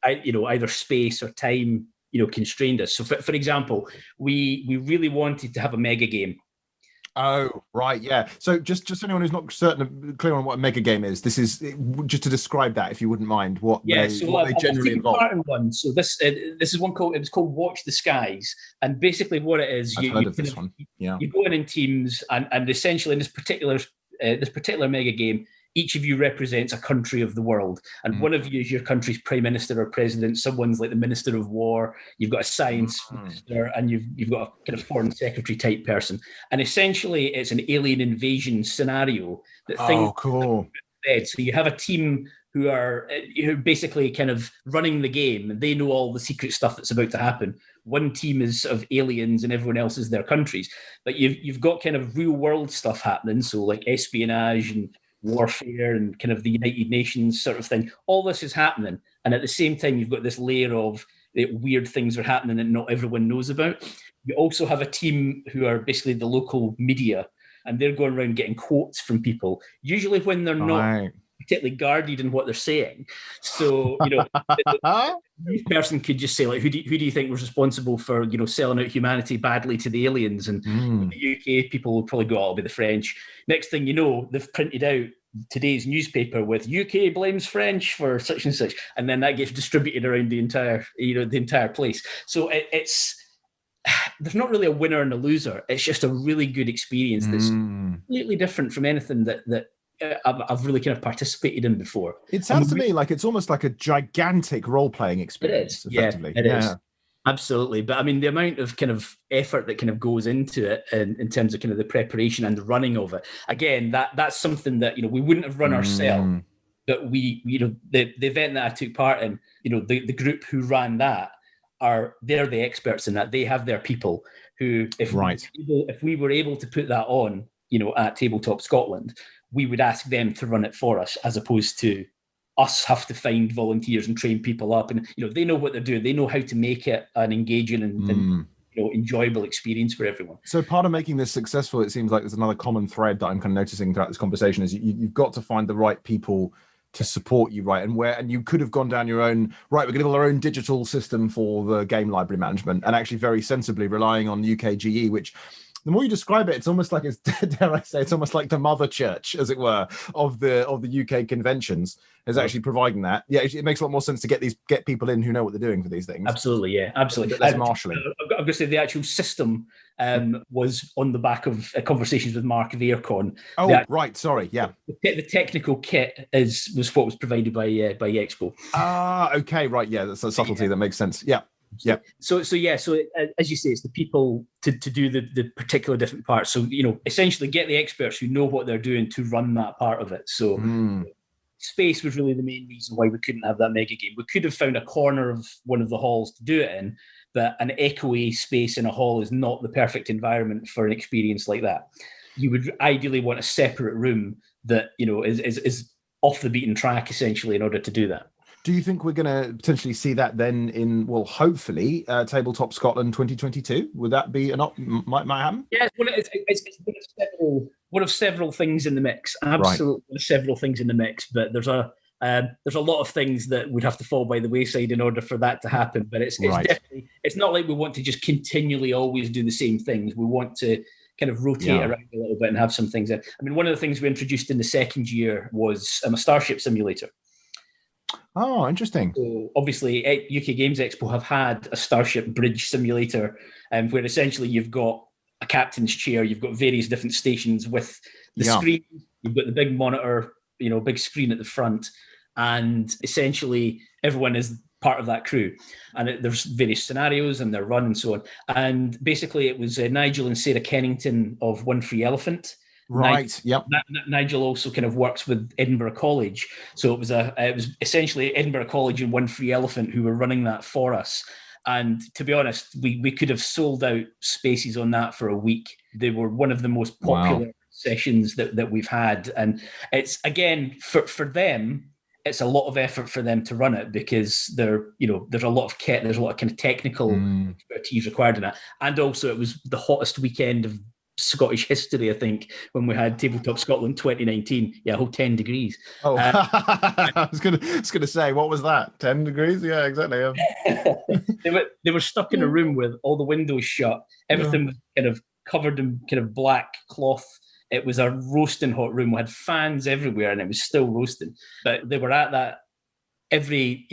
Either space or time, constrained us. So for example, we really wanted to have a mega game. Oh, right, yeah. So just anyone who's not clear on what a mega game is, this is just to describe that, if you wouldn't mind, what they generally involve. One. So this is one called Watch the Skies, and basically what it is, I've heard of this one. Yeah, you go in teams, and essentially in this particular mega game, each of you represents a country of the world, and one of you is your country's prime minister or president. Someone's like the minister of war. You've got a science minister, and you've got a kind of foreign secretary type person. And essentially, it's an alien invasion scenario. Cool. So you have a team who are basically kind of running the game, and they know all the secret stuff that's about to happen. One team is of aliens, and everyone else is their countries. But you've got kind of real world stuff happening, so like espionage and warfare and kind of the United Nations sort of thing. All this is happening, and at the same time you've got this layer of weird things are happening that not everyone knows about. You also have a team who are basically the local media, and they're going around getting quotes from people, usually when they're not particularly guarded in what they're saying. So the person could just say, like, who do you think was responsible for selling out humanity badly to the aliens? And the UK people will probably go, "Oh, it'll be the French." Next thing you know, they've printed out today's newspaper with "UK blames French for such and such," and then that gets distributed around the entire place. So there's not really a winner and a loser. It's just a really good experience that's completely different from anything that I've really kind of participated in before. It sounds to me like it's almost like a gigantic role-playing experience. Effectively. It is. Absolutely. But I mean, the amount of kind of effort that kind of goes into it in terms of kind of the preparation and the running of it, again, that's something that, we wouldn't have run ourselves, but we, the event that I took part in, the group who ran that they're the experts in that. They have their people who, if we were able to put that on, at Tabletop Scotland, we would ask them to run it for us, as opposed to us have to find volunteers and train people up. And, they know what they're doing. They know how to make it an engaging and enjoyable experience for everyone. So part of making this successful, it seems like there's another common thread that I'm kind of noticing throughout this conversation, is you've got to find the right people to support you, right? And you could have gone down your own, right, we're going to build our own digital system for the game library management, and actually very sensibly relying on UKGE, which, the more you describe it, it's almost like, dare I say, it's almost like the mother church, as it were, of the UK conventions, is actually providing that. Yeah, it makes a lot more sense to get people in who know what they're doing for these things. Absolutely, yeah, absolutely. Less marshalling. I'm going to say the actual system was on the back of conversations with Mark of Aircon. Right, sorry, yeah. The technical kit was what was provided by Expo. Okay, right, yeah, that's a subtlety that makes sense. Yeah. Yeah. So as you say, it's the people to do the particular different parts. So, essentially get the experts who know what they're doing to run that part of it. So space was really the main reason why we couldn't have that mega game. We could have found a corner of one of the halls to do it in, but an echoey space in a hall is not the perfect environment for an experience like that. You would ideally want a separate room that, is off the beaten track, essentially, in order to do that. Do you think we're going to potentially see that then in, well, hopefully, Tabletop Scotland 2022? Would that be might happen? Yeah, it's one of several things in the mix. Absolutely, right. Several things in the mix. But there's a lot of things that would have to fall by the wayside in order for that to happen. But it's definitely, it's not like we want to just continually always do the same things. We want to kind of rotate around a little bit and have some things in. I mean, one of the things we introduced in the second year was a Starship simulator. Oh, interesting. So obviously, UK Games Expo have had a Starship bridge simulator, where essentially you've got a captain's chair, you've got various different stations with the screen, you've got the big monitor, big screen at the front, and essentially everyone is part of that crew. And there's various scenarios and they're run and so on. And basically it was Nigel and Sarah Kennington of One Free Elephant. Right. Nigel also kind of works with Edinburgh College, so it was essentially Edinburgh College and One Free Elephant who were running that for us. And to be honest, we could have sold out spaces on that for a week. They were one of the most popular sessions that we've had, and it's, again, for them, it's a lot of effort for them to run it, because there's a lot of kit, there's a lot of kind of technical expertise required in that, and also it was the hottest weekend of Scottish history, I think, when we had Tabletop Scotland 2019. Yeah, 10 degrees. Oh, I was gonna say, what was that? 10 degrees? Yeah, exactly. They were stuck in a room with all the windows shut. Everything was kind of covered in kind of black cloth. It was a roasting hot room. We had fans everywhere, and it was still roasting. But they were at that every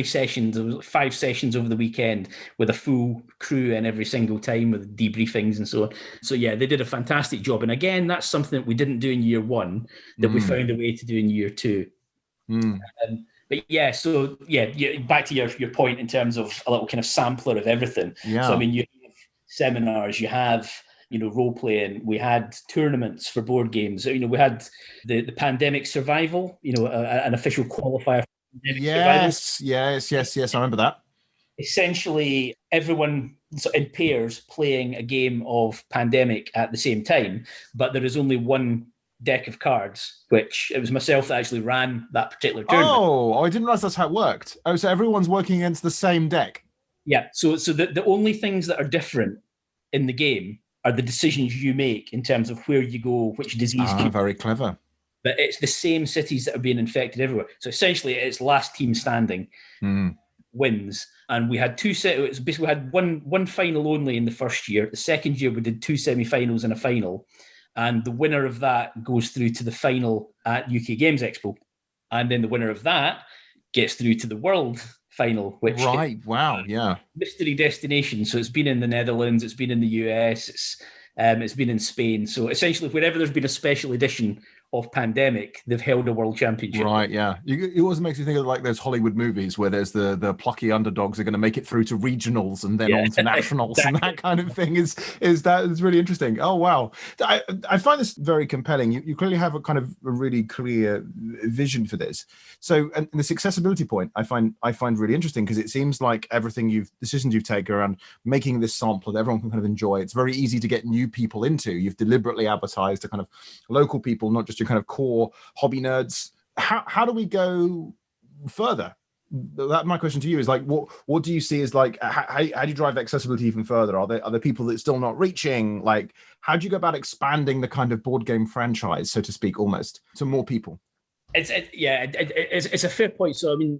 session. There was 5 sessions over the weekend with a full crew in every single time, with debriefings and so on. So yeah, they did a fantastic job. And again, that's something that we didn't do in year 1 that we found a way to do in year 2. But yeah, so yeah, back to your point in terms of a little kind of sampler of everything. Yeah. So I mean, you have seminars, you have role playing. We had tournaments for board games. We had the pandemic survival. An official qualifier. Yes. I remember that. Essentially, everyone in pairs playing a game of Pandemic at the same time, but there is only one deck of cards, which it was myself that actually ran that particular tournament. Oh, I didn't realize that's how it worked. Oh, so everyone's working against the same deck. Yeah. So the only things that are different in the game are the decisions you make in terms of where you go, which disease. Very clever. But it's the same cities that are being infected everywhere. So essentially, it's last team standing wins. And we had we had one final only in the first year. The second year, we did 2 semi-finals and a final. And the winner of that goes through to the final at UK Games Expo. And then the winner of that gets through to the World Final, which mystery destination. So it's been in the Netherlands, it's been in the US, it's been in Spain. So essentially, wherever there's been a special edition of Pandemic, they've held a world championship. Right, yeah. It always makes you think of like those Hollywood movies where there's the plucky underdogs are going to make it through to regionals and then on to nationals. Exactly. And that kind of thing is really interesting. Oh, wow. I find this very compelling. You clearly have a kind of a really clear vision for this. So, and this accessibility point, I find really interesting, because it seems like decisions you've taken around making this sample that everyone can kind of enjoy. It's very easy to get new people into. You've deliberately advertised to kind of local people, not just your kind of core hobby nerds. How do we go further? My question to you is like, what do you see as like, how do you drive accessibility even further? Are there people that still not reaching? Like, how do you go about expanding the kind of board game franchise, so to speak, almost to more people? It's a fair point. So I mean,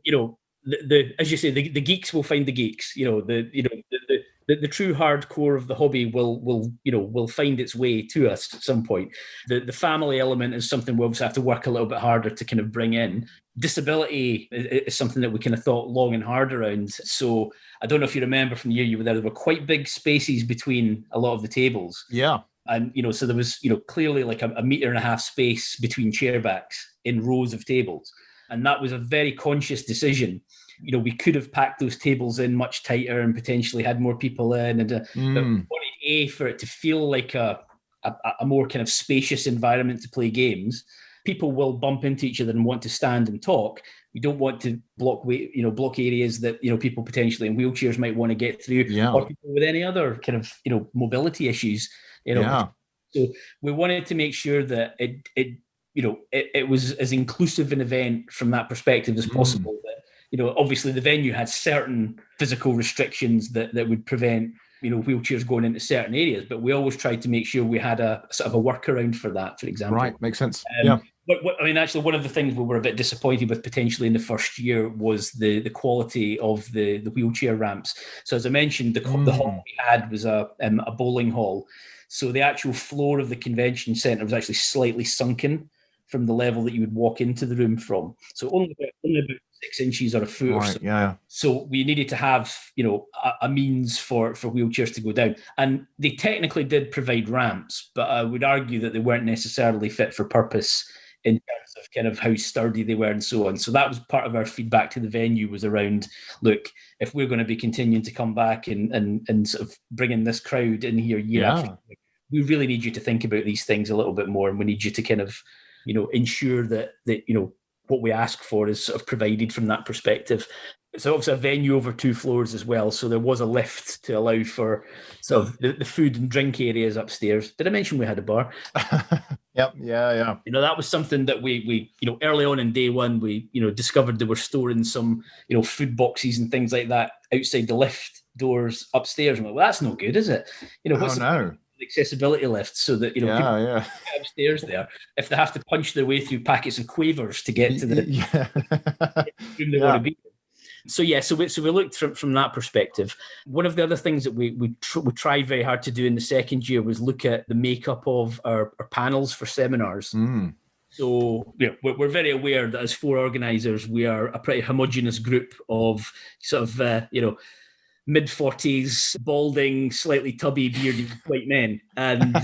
as you say, the geeks will find the geeks. The true hardcore of the hobby will find its way to us at some point. The family element is something we obviously have to work a little bit harder to kind of bring in. Disability is something that we kind of thought long and hard around. So I don't know if you remember from the year you were there were quite big spaces between a lot of the tables. Yeah. And, so there was, clearly like a 1.5 meter space between chair backs in rows of tables. And that was a very conscious decision. We could have packed those tables in much tighter and potentially had more people in. And but we wanted for it to feel like a more kind of spacious environment to play games. people will bump into each other and want to stand and talk, we don't want to block areas that, people potentially in wheelchairs might want to get through, or people with any other kind of, mobility issues, So we wanted to make sure that it was as inclusive an event from that perspective as possible. That, obviously the venue had certain physical restrictions that would prevent, wheelchairs going into certain areas, but we always tried to make sure we had a sort of a workaround for that, for example. Right, makes sense. Actually, one of the things we were a bit disappointed with potentially in the first year was the quality of the wheelchair ramps. So as I mentioned, the hall we had was a bowling hall. So the actual floor of the convention centre was actually slightly sunken from the level that you would walk into the room from. So only about 6 inches or a foot or so. Yeah. So we needed to have, a means for wheelchairs to go down. And they technically did provide ramps, but I would argue that they weren't necessarily fit for purpose in terms of kind of how sturdy they were and so on. So that was part of our feedback to the venue, was around, look, if we're going to be continuing to come back and sort of bringing this crowd in here year after year, we really need you to think about these things a little bit more, and we need you to kind of, ensure that what we ask for is sort of provided from that perspective. So obviously a venue over 2 floors as well. So there was a lift to allow for sort of the food and drink areas upstairs. Did I mention we had a bar? Yep. Yeah. That was something that we early on in day one, we, discovered they were storing some, food boxes and things like that outside the lift doors upstairs. And well, that's no good, is it? What's accessibility lifts so that people get upstairs there if they have to punch their way through packets of quavers to get to the room they want to be in. So we looked from that perspective. One of the other things that we tried very hard to do in the second year was look at the makeup of our panels for seminars. So we're very aware that as 4 organisers, we are a pretty homogenous group of sort of mid-40s, balding, slightly tubby, bearded white men. And,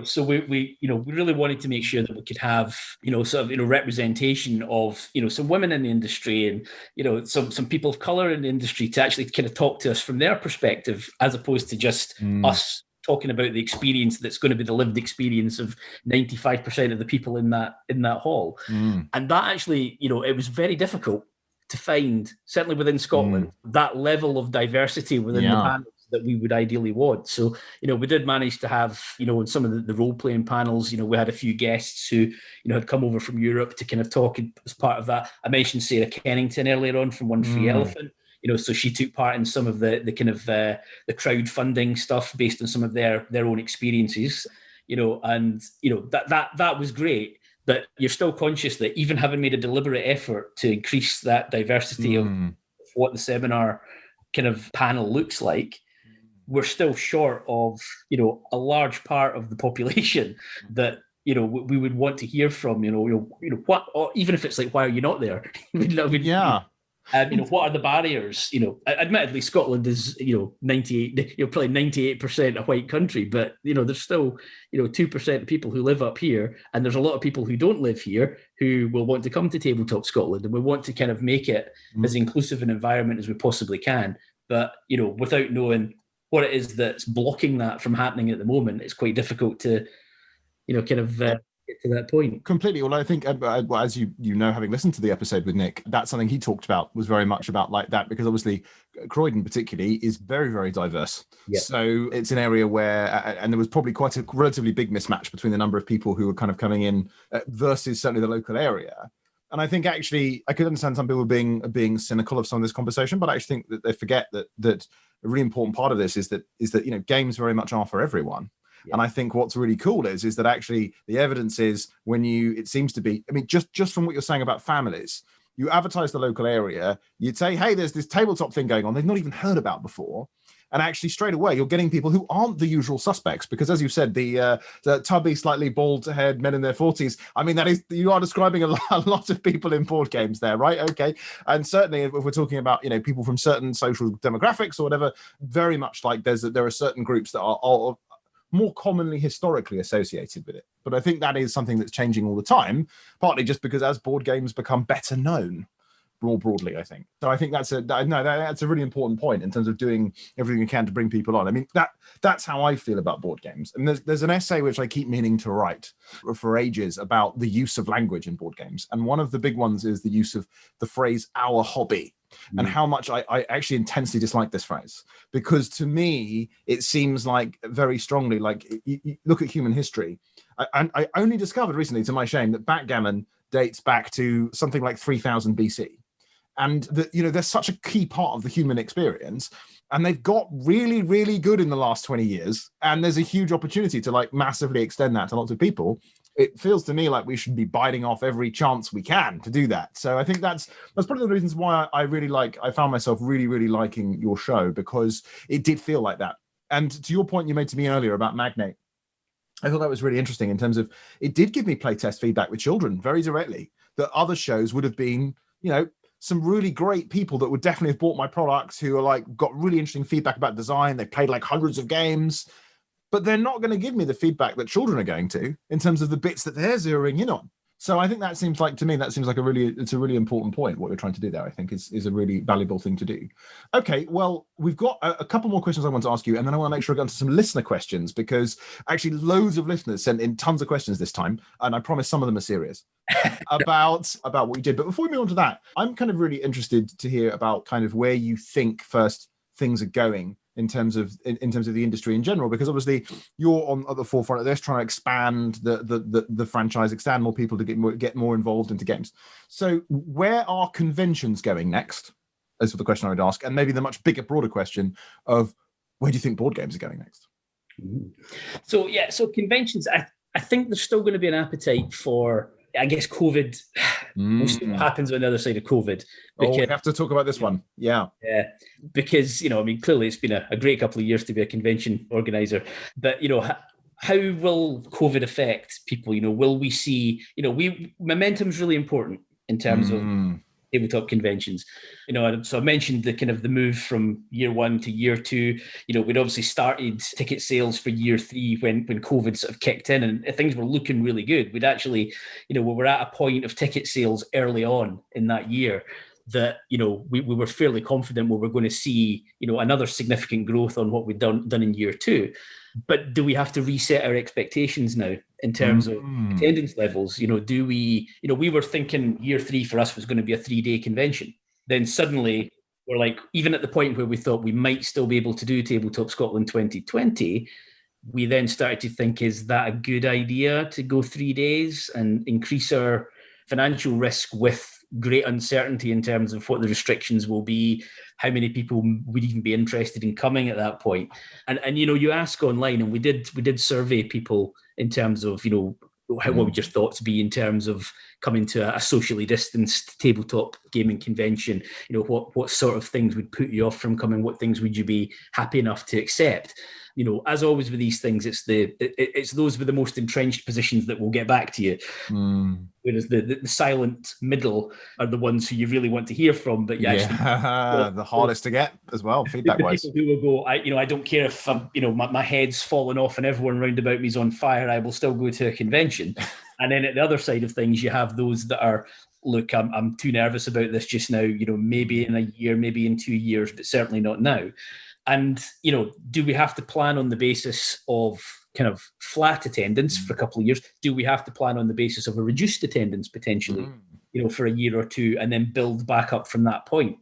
so we really wanted to make sure that we could have, representation of, some women in the industry and, some people of colour in the industry to actually kind of talk to us from their perspective, as opposed to just us talking about the experience that's going to be the lived experience of 95% of the people in that hall. And that actually, it was very difficult to find, certainly within Scotland, that level of diversity within the panels that we would ideally want. So, we did manage to have, in some of the role-playing panels, we had a few guests who, had come over from Europe to kind of talk as part of that. I mentioned Sarah Kennington earlier on from One Free Elephant. So she took part in some of the kind of the crowdfunding stuff based on some of their own experiences, and that was great. But you're still conscious that even having made a deliberate effort to increase that diversity of what the seminar kind of panel looks like, we're still short of, a large part of the population that, we would want to hear from, what, or even if it's like, why are you not there? What are the barriers? Admittedly, Scotland is, 98, probably 98% a white country, but, there's still, 2% of people who live up here, and there's a lot of people who don't live here who will want to come to Tabletop Scotland, and we want to kind of make it as inclusive an environment as we possibly can. But, without knowing what it is that's blocking that from happening at the moment, it's quite difficult to, kind of get to that point. Completely. Well, I think, as you know, having listened to the episode with Nick, that's something he talked about, was very much about like that, because obviously Croydon particularly is very, very diverse. So it's an area where, and there was probably quite a relatively big mismatch between the number of people who were kind of coming in versus certainly the local area. And I think actually, I could understand some people being cynical of some of this conversation, but I actually think that they forget that a really important part of this is that games very much are for everyone. And I think what's really cool is that actually the evidence is it seems to be, I mean, just from what you're saying about families, you advertise the local area, you'd say, hey, there's this tabletop thing going on they've not even heard about before. And actually straight away, you're getting people who aren't the usual suspects, because as you said, the tubby, slightly bald-haired men in their 40s, I mean, you are describing a lot of people in board games there, right? Okay. And certainly if we're talking about, people from certain social demographics or whatever, very much like there are certain groups that are more commonly historically associated with it. But I think that is something that's changing all the time, partly just because as board games become better known, more broadly, I think. So I think that's a really important point in terms of doing everything you can to bring people on. I mean, that's how I feel about board games. And there's an essay which I keep meaning to write for ages about the use of language in board games. And one of the big ones is the use of the phrase "our hobby." And how much I actually intensely dislike this phrase, because to me, it seems like very strongly, like you look at human history. I only discovered recently, to my shame, that backgammon dates back to something like 3000 BC. And they're such a key part of the human experience. And they've got really, really good in the last 20 years. And there's a huge opportunity to like massively extend that to lots of people. It feels to me like we should be biting off every chance we can to do that. So I think that's probably the reasons why I found myself really, really liking your show, because it did feel like that. And to your point you made to me earlier about Magnate, I thought that was really interesting in terms of it did give me playtest feedback with children very directly that other shows would have been, some really great people that would definitely have bought my products, who are like got really interesting feedback about design. They played like hundreds of games, but they're not going to give me the feedback that children are going to in terms of the bits that they're zeroing in on. So I think that seems like it's a really important point. What you're trying to do there, I think, is a really valuable thing to do. Okay, well, we've got a couple more questions I want to ask you, and then I want to make sure I get into some listener questions, because actually loads of listeners sent in tons of questions this time, and I promise some of them are serious about what you did. But before we move on to that, I'm kind of really interested to hear about kind of where you think first things are going in terms of the industry in general, because obviously you're at the forefront of this, trying to expand the franchise, extend more people to get more involved into games. So where are conventions going next? Is the question I would ask, and maybe the much bigger, broader question of where do you think board games are going next? So conventions, I think there's still going to be an appetite for, I guess, COVID. We'll see what happens on the other side of COVID. Because, we have to talk about this one. Yeah. Yeah. Because, clearly it's been a great couple of years to be a convention organizer. But, how will COVID affect people? Will we see, momentum's really important in terms of tabletop conventions. So I mentioned the move from year one to year two. We'd obviously started ticket sales for year three when COVID sort of kicked in, and things were looking really good. We'd actually, we were at a point of ticket sales early on in that year that, we were fairly confident we were going to see, another significant growth on what we'd done in year two. But do we have to reset our expectations now in terms of attendance levels? Do we, we were thinking year three for us was going to be a 3-day convention. Then suddenly we're like, even at the point where we thought we might still be able to do Tabletop Scotland 2020, we then started to think, is that a good idea to go 3 days and increase our financial risk with great uncertainty in terms of what the restrictions will be, how many people would even be interested in coming at that point? And you ask online, and we did survey people in terms of, what would your thoughts be in terms of coming to a socially distanced tabletop gaming convention? What sort of things would put you off from coming? What things would you be happy enough to accept? As always with these things, it's those with the most entrenched positions that will get back to you. Whereas the silent middle are the ones who you really want to hear from, but the hardest to get as well, feedback-wise. People who will go, I don't care if my head's fallen off and everyone round about me is on fire, I will still go to a convention. And then at the other side of things, you have those that are, look, I'm too nervous about this just now. Maybe in a year, maybe in 2 years, but certainly not now. And, do we have to plan on the basis of kind of flat attendance for a couple of years? Do we have to plan on the basis of a reduced attendance potentially, for a year or two, and then build back up from that point?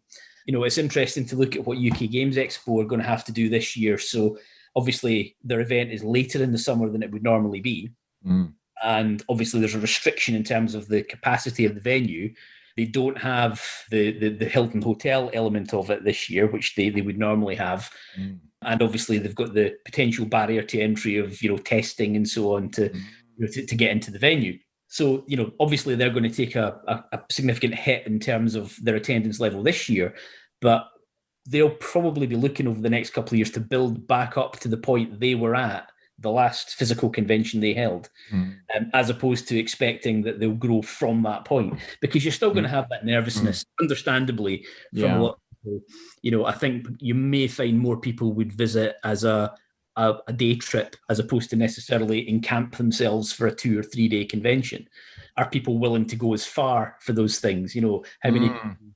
It's interesting to look at what UK Games Expo are going to have to do this year. So obviously their event is later in the summer than it would normally be. And obviously there's a restriction in terms of the capacity of the venue. They don't have the Hilton Hotel element of it this year, which they would normally have. And obviously they've got the potential barrier to entry of, testing and so on to get into the venue. So, obviously they're going to take a significant hit in terms of their attendance level this year, but they'll probably be looking over the next couple of years to build back up to the point they were at the last physical convention they held, as opposed to expecting that they'll grow from that point, because you're still going to have that nervousness, understandably, from a lot of people. I think you may find more people would visit as a day trip as opposed to necessarily encamp themselves for a 2 or 3 day convention. Are people willing to go as far for those things? How many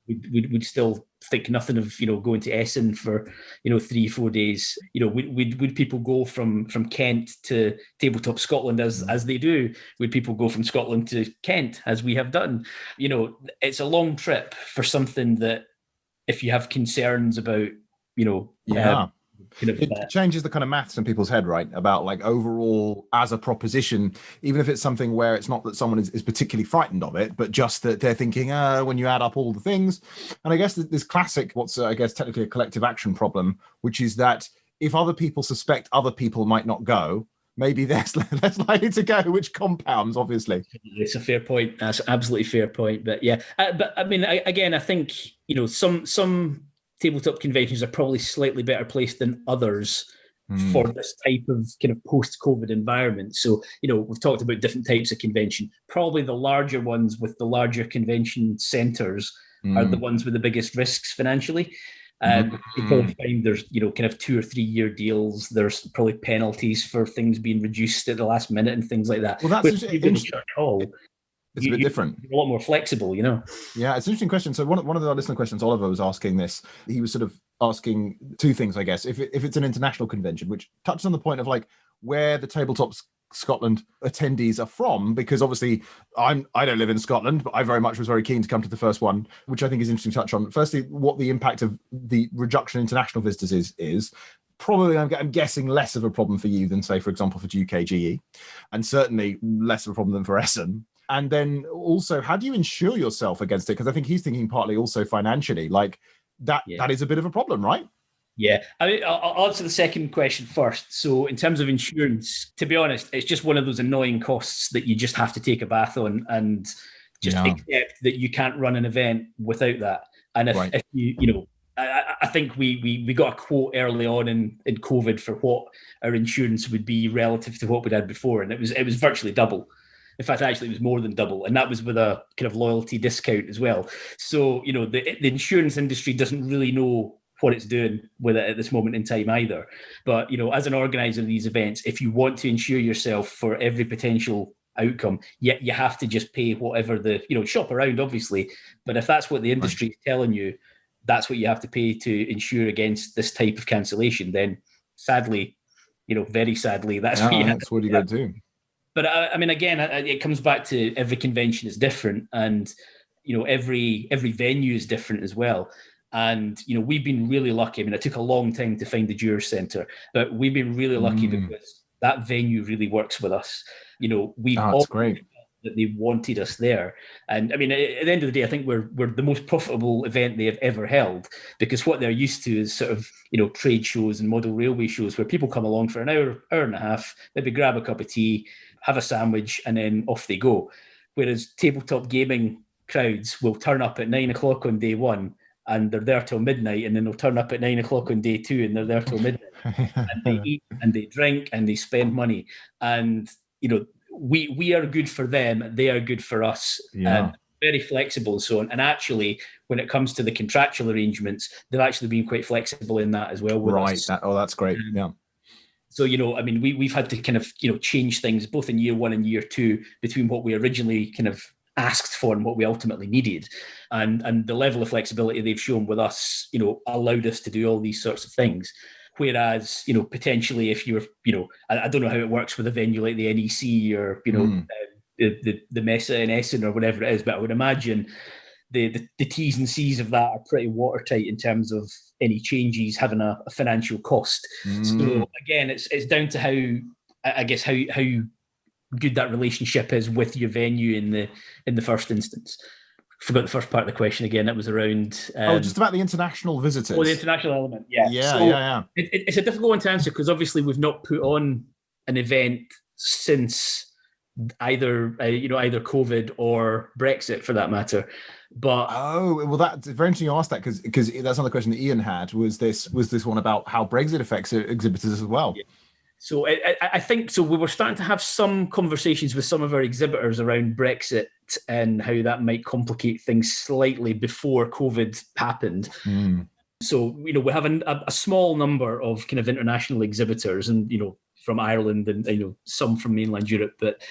we'd still think nothing of, going to Essen for, 3-4 days. Would people go from Kent to Tabletop Scotland as they do? Would people go from Scotland to Kent as we have done? It's a long trip for something that, if you have concerns about, it changes the kind of maths in people's head, right? About like overall as a proposition, even if it's something where it's not that someone is particularly frightened of it, but just that they're thinking, when you add up all the things. And I guess this classic, what's I guess technically a collective action problem, which is that if other people suspect other people might not go, maybe they're less likely to go, which compounds, obviously. It's a fair point. That's an absolutely fair point. But yeah, but I mean, I think, some tabletop conventions are probably slightly better placed than others for this type of kind of post-COVID environment. So, we've talked about different types of convention. Probably the larger ones with the larger convention centres are the ones with the biggest risks financially. You probably find there's, kind of 2 or 3 year deals. There's probably penalties for things being reduced at the last minute and things like that. Well, that's interesting. It's a bit different. You're a lot more flexible, Yeah, it's an interesting question. So one of the listener questions, Oliver was asking this. He was sort of asking two things, I guess. If it's an international convention, which touches on the point of like where the Tabletop Scotland attendees are from, because obviously I don't live in Scotland, but I very much was very keen to come to the first one, which I think is interesting to touch on. Firstly, what the impact of the reduction in international visitors is. Probably, I'm guessing, less of a problem for you than, say, for example, for UKGE, and certainly less of a problem than for Essen. And then also, how do you insure yourself against it? Because I think he's thinking partly also financially, like that is a bit of a problem, right? Yeah, I mean, I'll answer the second question first. So in terms of insurance, to be honest, it's just one of those annoying costs that you just have to take a bath on and just accept that you can't run an event without that. And if you, I think we got a quote early on in COVID for what our insurance would be relative to what we'd had before. And it was virtually double. In fact, actually, it was more than double. And that was with a kind of loyalty discount as well. So, the insurance industry doesn't really know what it's doing with it at this moment in time either. But, as an organizer of these events, if you want to insure yourself for every potential outcome, you have to just pay whatever shop around, obviously. But if that's what the industry is telling you, that's what you have to pay to insure against this type of cancellation, then sadly, very sadly, that's what you got to do. But I mean, again, it comes back to every convention is different, and every venue is different as well. And we've been really lucky. I mean, it took a long time to find the Jurors Centre, but we've been really lucky because that venue really works with us. We've all great that they wanted us there. And I mean, at the end of the day, I think we're the most profitable event they have ever held, because what they're used to is sort of, trade shows and model railway shows where people come along for an hour and a half, maybe grab a cup of tea, have a sandwich, and then off they go. Whereas tabletop gaming crowds will turn up at 9 o'clock on day one and they're there till midnight, and then they'll turn up at 9 o'clock on day two and they're there till midnight. And they eat and they drink and they spend money. And, we are good for them, they are good for us. And very flexible and so on. And actually, when it comes to the contractual arrangements, they've actually been quite flexible in that as well with us. That's great. Yeah. So, I mean, we've had to kind of, change things both in year one and year two between what we originally kind of asked for and what we ultimately needed. And the level of flexibility they've shown with us, allowed us to do all these sorts of things. Whereas, potentially if you're, I don't know how it works with a venue like the NEC or, the Mesa in Essen or whatever it is, but I would imagine the T's and C's of that are pretty watertight in terms of any changes having a financial cost. So again, it's down to how good that relationship is with your venue in the first instance. Forgot the first part of the question again. That was around just about the international visitors. The international element. Yeah. It's a difficult one to answer because obviously we've not put on an event since either COVID or Brexit, for that matter. But that's very interesting you asked that because that's another question that Ian had. Was this one about how Brexit affects exhibitors as well? Yeah. So I think so. We were starting to have some conversations with some of our exhibitors around Brexit and how that might complicate things slightly before COVID happened. So, we have a small number of kind of international exhibitors and, from Ireland and, some from mainland Europe. But,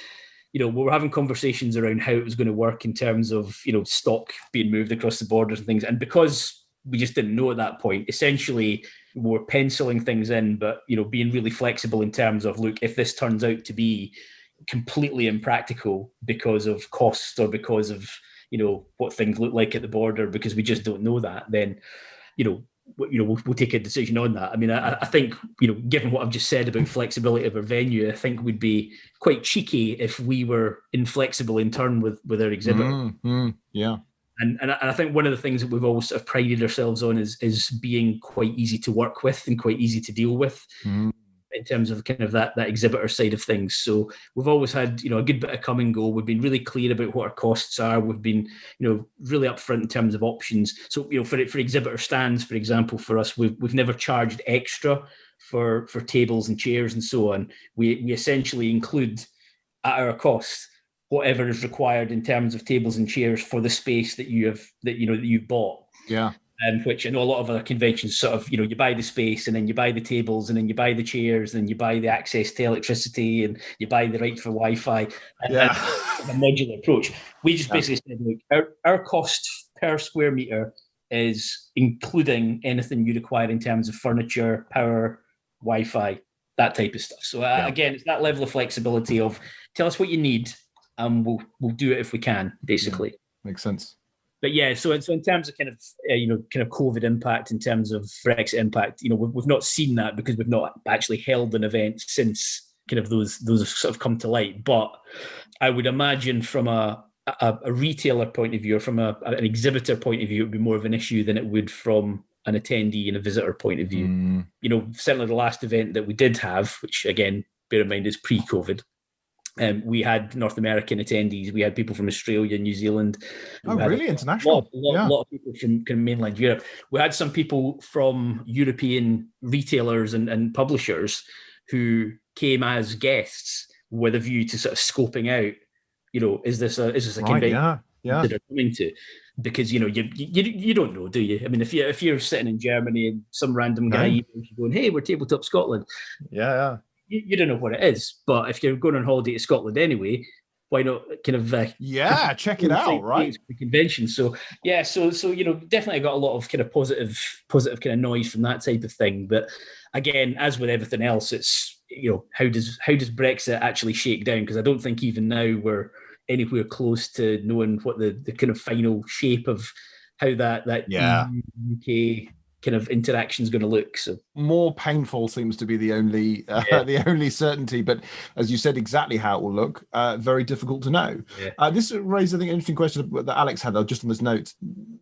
we were having conversations around how it was going to work in terms of, stock being moved across the borders and things. And because we just didn't know at that point, essentially we were penciling things in, but, being really flexible in terms of, look, if this turns out to be completely impractical because of cost or because of, what things look like at the border, because we just don't know that, then, we'll take a decision on that. I mean, I think, given what I've just said about flexibility of our venue, I think we'd be quite cheeky if we were inflexible in turn with our exhibitor. Yeah. And I think one of the things that we've always sort of prided ourselves on is being quite easy to work with and quite easy to deal with. In terms of kind of that exhibitor side of things. So we've always had, a good bit of come and go. We've been really clear about what our costs are. We've been, really upfront in terms of options. So, for exhibitor stands, for example, for us, we've never charged extra for tables and chairs and so on. We essentially include at our cost whatever is required in terms of tables and chairs for the space that you've bought. Yeah. Which I know a lot of other conventions sort of, you buy the space and then you buy the tables and then you buy the chairs and you buy the access to electricity and you buy the right for Wi-Fi. And a modular approach. We just basically said, look, our cost per square meter is including anything you require in terms of furniture, power, Wi-Fi, that type of stuff. So again, it's that level of flexibility of tell us what you need and we'll do it if we can, basically. Yeah. Makes sense. But yeah, so in terms of kind of COVID impact, in terms of Brexit impact, we've not seen that because we've not actually held an event since kind of those have sort of come to light. But I would imagine from a retailer point of view, or from an exhibitor point of view, it would be more of an issue than it would from an attendee and a visitor point of view. Certainly the last event that we did have, which again, bear in mind is pre-COVID. We had North American attendees. We had people from Australia, New Zealand. Really? International? A lot of people from kind of mainland Europe. We had some people from European retailers and publishers who came as guests with a view to sort of scoping out, is this a convention that they're coming to? Because you don't know, do you? I mean, if you're sitting in Germany and some random guy going, "Hey, we're Tabletop Scotland," you don't know what it is. But if you're going on holiday to Scotland anyway, why not kind of check it out, right? The convention. So definitely got a lot of kind of positive kind of noise from that type of thing. But again, as with everything else, it's how does Brexit actually shake down? Because I don't think even now we're anywhere close to knowing what the kind of final shape of how that UK kind of interaction is going to look. So more painful seems to be the only the only certainty, but as you said, exactly how it will look, very difficult to know. This raised, I think, an interesting question that Alex had just on this note.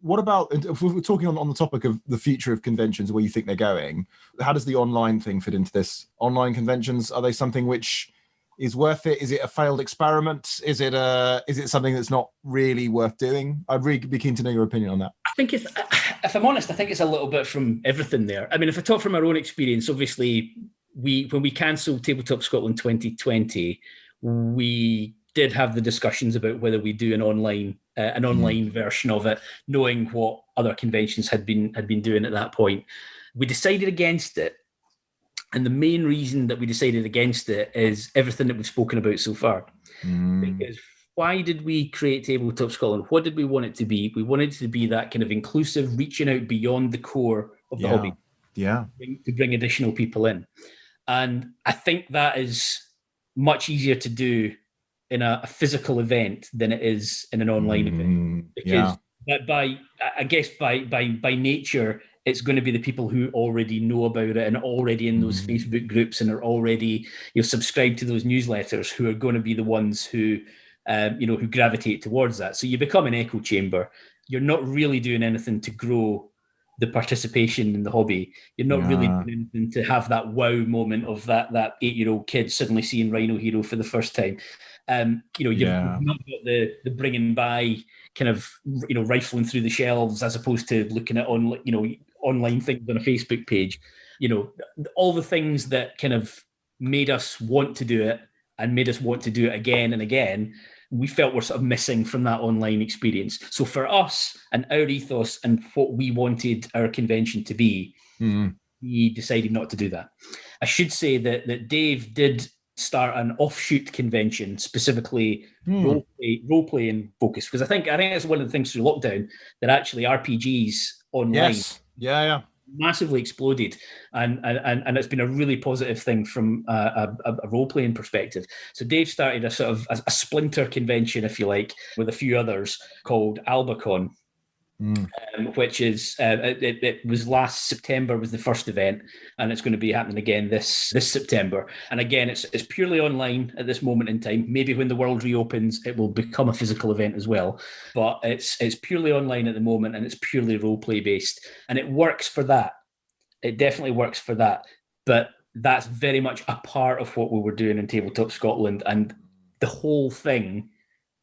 What about, if we're talking on the topic of the future of conventions, where you think they're going, how does the online thing fit into this? Online conventions, are they something which is worth it? Is it a failed experiment? Is it something that's not really worth doing? I'd really be keen to know your opinion on that. I think if I'm honest, I think it's a little bit from everything there. I mean, if I talk from our own experience, obviously when we cancelled Tabletop Scotland 2020, we did have the discussions about whether we do an online version of it, knowing what other conventions had been doing at that point. We decided against it. And the main reason that we decided against it is everything that we've spoken about so far. Because why did we create Tabletop Scotland? What did we want it to be? We wanted it to be that kind of inclusive, reaching out beyond the core of the hobby. To bring additional people in. And I think that is much easier to do in a physical event than it is in an online event. Because by nature, it's going to be the people who already know about it and already in those Facebook groups and are already subscribed to those newsletters who are going to be the ones who who gravitate towards that. So you become an echo chamber. You're not really doing anything to grow the participation in the hobby. You're not really doing anything to have that wow moment of that 8-year-old kid suddenly seeing Rhino Hero for the first time. You've not got the bringing by kind of rifling through the shelves as opposed to looking at online things on a Facebook page. All the things that kind of made us want to do it and made us want to do it again and again, we felt were sort of missing from that online experience. So for us and our ethos and what we wanted our convention to be, we decided not to do that. I should say that Dave did start an offshoot convention, specifically role-playing focus, because I think that's one of the things through lockdown, that actually RPGs online massively exploded, and it's been a really positive thing from a role-playing perspective. So Dave started a sort of a splinter convention, if you like, with a few others called Albacon. Which is it was last September was the first event, and it's going to be happening again this September. And again, it's purely online at this moment in time. Maybe when the world reopens, it will become a physical event as well. But it's purely online at the moment, and it's purely role play based, and it works for that. It definitely works for that. But that's very much a part of what we were doing in Tabletop Scotland, and the whole thing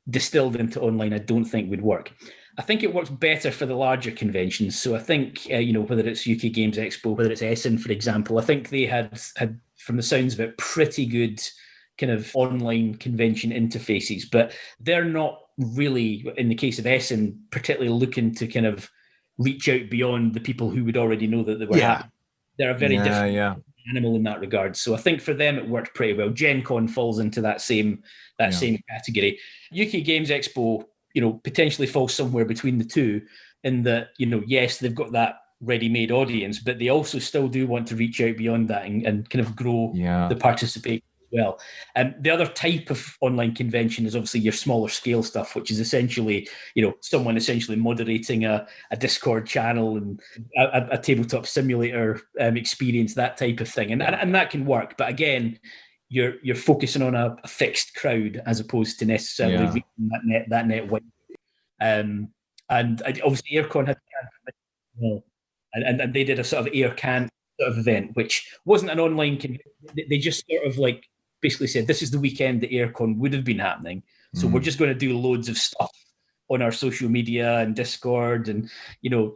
distilled into online, I don't think would work. I think it works better for the larger conventions. So I think, whether it's UK Games Expo, whether it's Essen, for example, I think they had, from the sounds of it, pretty good kind of online convention interfaces. But they're not really, in the case of Essen, particularly looking to kind of reach out beyond the people who would already know that they were happening. They're a very different animal in that regard. So I think for them, it worked pretty well. Gen Con falls into that same category. UK Games Expo, potentially falls somewhere between the two, in that, yes, they've got that ready-made audience, but they also still do want to reach out beyond that and kind of grow the participation as well. The other type of online convention is obviously your smaller scale stuff, which is essentially, someone essentially moderating a Discord channel and a tabletop simulator experience, that type of thing. And that can work. But again, you're focusing on a fixed crowd as opposed to necessarily reaching that net wide. And obviously Aircon had and they did a sort of Aircan sort of event, which wasn't an online convention. They just sort of like basically said, this is the weekend that Aircon would have been happening. So we're just going to do loads of stuff on our social media and Discord, and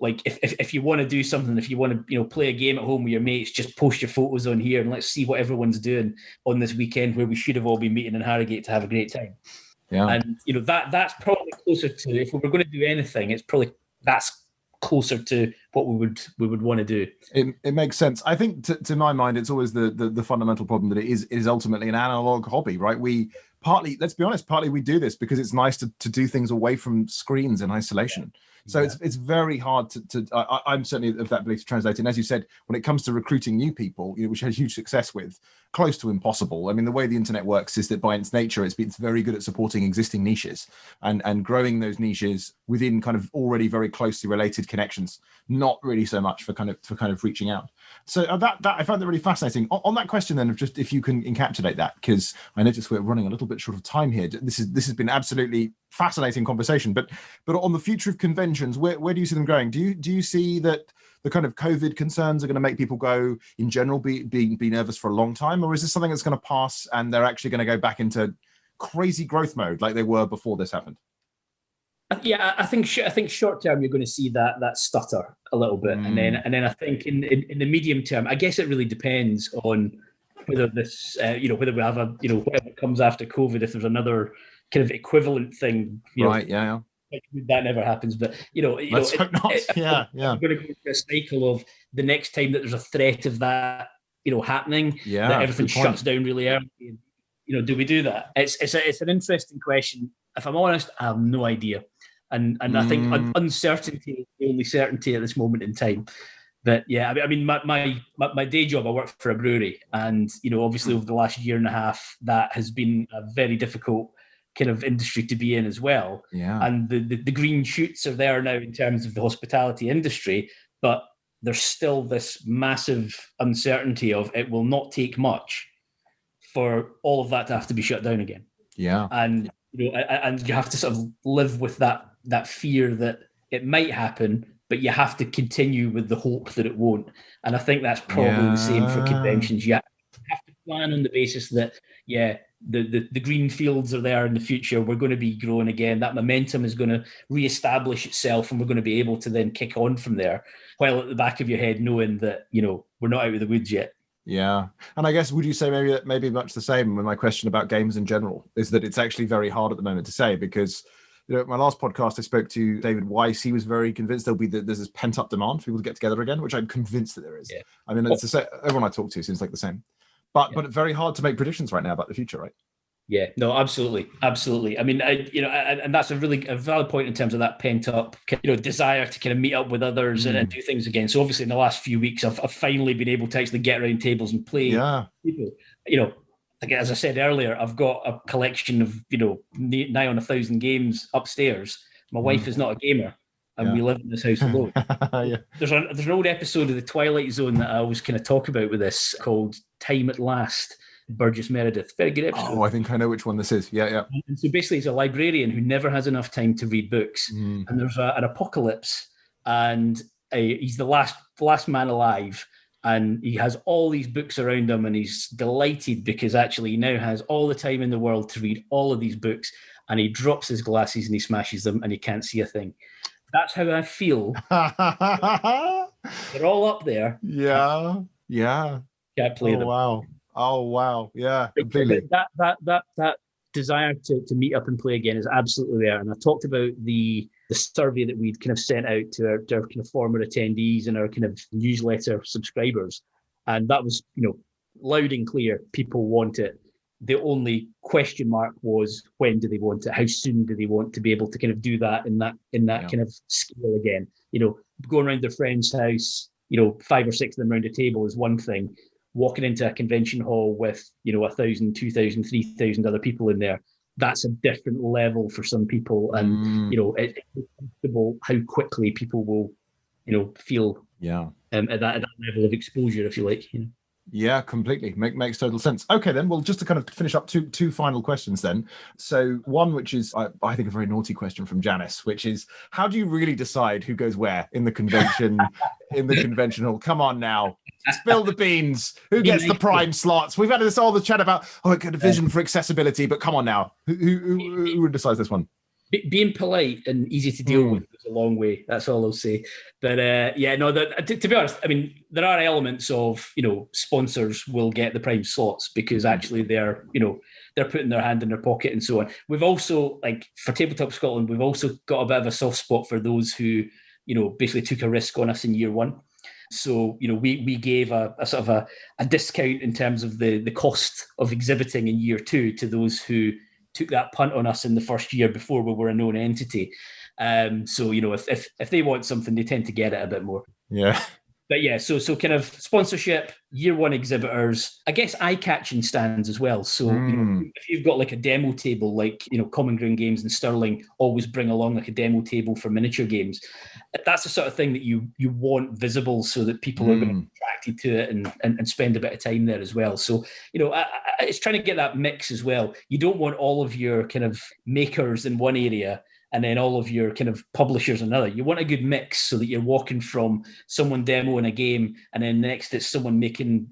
like if you want to do something, if you want to play a game at home with your mates, just post your photos on here and let's see what everyone's doing on this weekend where we should have all been meeting in Harrogate to have a great time. And that's probably closer to, if we were going to do anything, it's probably that's closer to what we would want to do. It makes sense. I think to my mind, it's always the fundamental problem that it is ultimately an analog hobby, right? Let's be honest, partly we do this because it's nice to do things away from screens in isolation. So it's very hard I'm certainly of that belief to translate. And as you said, when it comes to recruiting new people, which had huge success with, close to impossible. I mean, the way the internet works is that by its nature, it's very good at supporting existing niches and growing those niches within kind of already very closely related connections, not really so much for kind of reaching out. So that I found that really fascinating. On that question then of just if you can encapsulate that, because I notice we're running a little bit short of time here. This has been absolutely fascinating conversation, but on the future of conventions, where do you see them going? Do you see that the kind of COVID concerns are going to make people go in general be nervous for a long time, or is this something that's going to pass and they're actually going to go back into crazy growth mode like they were before this happened? Yeah, I think short term you're going to see that stutter a little bit, and then I think in the medium term, I guess it really depends on whether this whether we have whatever comes after COVID, if there's another kind of equivalent thing, right? That never happens, but let's hope not. We're going to go through a cycle of the next time that there's a threat of that happening, that everything shuts down really early. And, do we do that? It's an interesting question. If I'm honest, I have no idea, and I think uncertainty is the only certainty at this moment in time. But yeah, I mean, my day job, I work for a brewery, and obviously over the last year and a half, that has been a very difficult kind of industry to be in as well. And the green shoots are there now in terms of the hospitality industry, but there's still this massive uncertainty of it will not take much for all of that to have to be shut down again. And and you have to sort of live with that fear that it might happen, but you have to continue with the hope that it won't. And I think that's probably the same for conventions. You have to plan on the basis that the green fields are there in the future. We're going to be growing again. That momentum is going to reestablish itself, and we're going to be able to then kick on from there, while at the back of your head knowing that we're not out of the woods yet. Yeah. And I guess, would you say maybe much the same with my question about games in general, is that it's actually very hard at the moment to say, because my last podcast I spoke to David Weiss. He was very convinced there's this pent up demand for people to get together again, which I'm convinced that there is. I mean, everyone I talk to seems like the same. But very hard to make predictions right now about the future, right? Yeah, no, absolutely. I mean, and that's a valid point in terms of that pent up, desire to kind of meet up with others and do things again. So obviously, in the last few weeks, I've finally been able to actually get around tables and play. Yeah. People, like as I said earlier, I've got a collection of nigh on 1,000 games upstairs. My wife is not a gamer, and we live in this house alone. Yeah. There's an old episode of the Twilight Zone that I always kind of talk about with this called "Time at Last." Burgess Meredith, very good episode. Oh, I think I know which one this is. Yeah. And so basically, he's a librarian who never has enough time to read books, and there's an apocalypse, and he's the last man alive, and he has all these books around him, and he's delighted because actually he now has all the time in the world to read all of these books, and he drops his glasses and he smashes them, and he can't see a thing. That's how I feel. They're all up there. Yeah. Can't play them. Wow. Oh wow, yeah, completely. That desire to meet up and play again is absolutely there. And I talked about the survey that we'd kind of sent out to our kind of former attendees and our kind of newsletter subscribers, and that was loud and clear. People want it. The only question mark was, when do they want it? How soon do they want to be able to kind of do that in that kind of scale again? Going around their friend's house, 5 or 6 of them around a table is one thing. Walking into a convention hall with 1,000, 2,000, 3,000 other people in there, that's a different level for some people, and it's comfortable how quickly people will feel at that level of exposure, if you like. Yeah, completely. Makes total sense. Okay, then. Well, just to kind of finish up, two final questions then. So one, which is, I think, a very naughty question from Janice, which is, how do you really decide who goes where in the convention, in the convention hall? Come on now. Spill the beans. Who gets the prime slots? We've had all the chat about, it got a vision for accessibility, but come on now. Who decides this one? Being polite and easy to deal with is a long way. That's all I'll say. But to be honest, I mean, there are elements of sponsors will get the prime slots because actually they're putting their hand in their pocket and so on. We've also, like for Tabletop Scotland, we've also got a bit of a soft spot for those who basically took a risk on us in year one. So we gave a sort of a discount in terms of the cost of exhibiting in year 2 to those who took that punt on us in the first year before we were a known entity. So if they want something, they tend to get it a bit more. Yeah. But yeah, so kind of sponsorship, year 1 exhibitors, I guess eye-catching stands as well. So if you've got like a demo table, like Common Ground Games and Stirling always bring along like a demo table for miniature games. That's the sort of thing that you want visible so that people are going to be attracted to it and spend a bit of time there as well. So it's trying to get that mix as well. You don't want all of your kind of makers in one area and then all of your kind of publishers another. You want a good mix so that you're walking from someone demoing a game and then next it's someone making,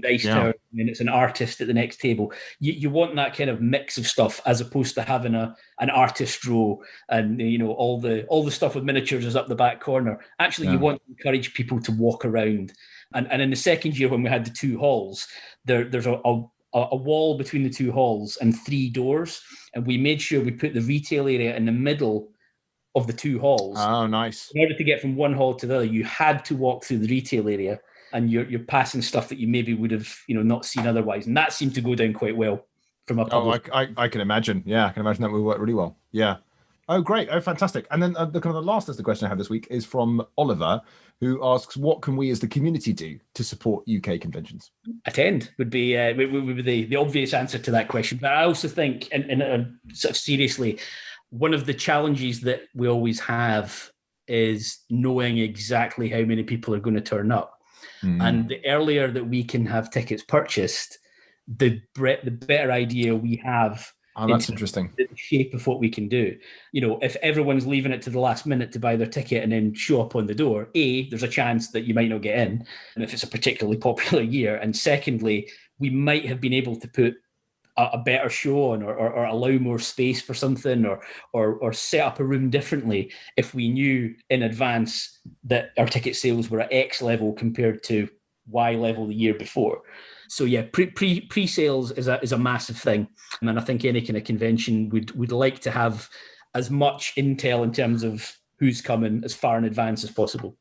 dice tower, and then it's an artist at the next table. You want that kind of mix of stuff as opposed to having an artist row and all the stuff with miniatures is up the back corner. Actually, you want to encourage people to walk around. And in the second year when we had the 2 halls, there's a wall between the 2 halls and 3 doors, and we made sure we put the retail area in the middle of the 2 halls. Oh, nice. In order to get from one hall to the other, you had to walk through the retail area, and you're passing stuff that you maybe would have not seen otherwise, and that seemed to go down quite well from a public. I can imagine. Yeah, I can imagine that would work really well. Yeah. Oh, great. Oh, fantastic. And then the kind of the last of the question I have this week is from Oliver, who asks, what can we as the community do to support UK conventions? Attend would be the obvious answer to that question. But I also think, and sort of seriously, one of the challenges that we always have is knowing exactly how many people are going to turn up. And the earlier that we can have tickets purchased, the better idea we have. Oh, that's interesting. The shape of what we can do. If everyone's leaving it to the last minute to buy their ticket and then show up on the door, there's a chance that you might not get in, and if it's a particularly popular year. And secondly, we might have been able to put a better show on or allow more space for something or set up a room differently if we knew in advance that our ticket sales were at X level compared to Y level the year before. So yeah, pre-sales is a massive thing, and I think any kind of convention would like to have as much intel in terms of who's coming as far in advance as possible.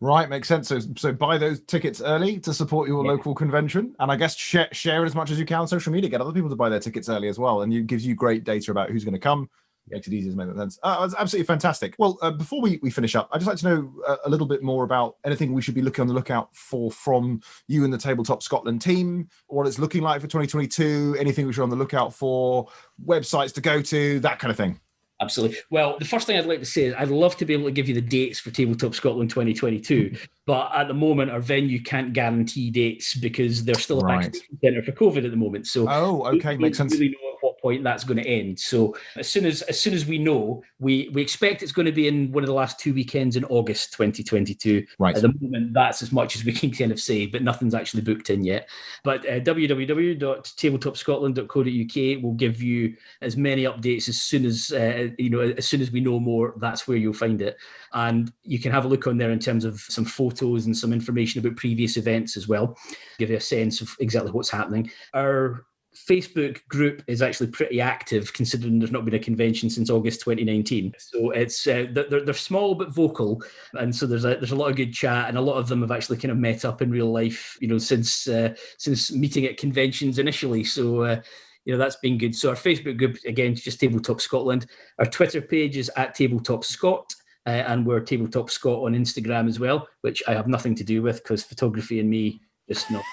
Right, makes sense. So buy those tickets early to support your local convention, and I guess share as much as you can on social media. Get other people to buy their tickets early as well, and it gives you great data about who's going to come. Makes it easier to make that sense. It's absolutely fantastic. Well, before we finish up, I'd just like to know a little bit more about anything we should be looking on the lookout for from you and the Tabletop Scotland team, what it's looking like for 2022, anything we should be on the lookout for, websites to go to, that kind of thing. Absolutely. Well, the first thing I'd like to say is I'd love to be able to give you the dates for Tabletop Scotland 2022, but at the moment our venue can't guarantee dates because there's still a vaccination centre for COVID at the moment. So, okay, makes sense. Really know at what point that's going to end. So, as soon as we know, we expect it's going to be in one of the last 2 weekends in August 2022. Right. At the moment, that's as much as we can kind of say, but nothing's actually booked in yet. But www.tabletopscotland.co.uk will give you as many updates as soon as as soon as we know more. That's where you'll find it, and you can have a look on there in terms of some photos and some information about previous events as well, give you a sense of exactly what's happening. Our Facebook group is actually pretty active, considering there's not been a convention since August 2019. So it's they're small but vocal, and so there's a lot of good chat, and a lot of them have actually kind of met up in real life, since meeting at conventions initially. So. That's been good. So our Facebook group, again, is just Tabletop Scotland. Our Twitter page is @Tabletop Scot, and we're Tabletop Scot on Instagram as well, which I have nothing to do with because photography and me just not,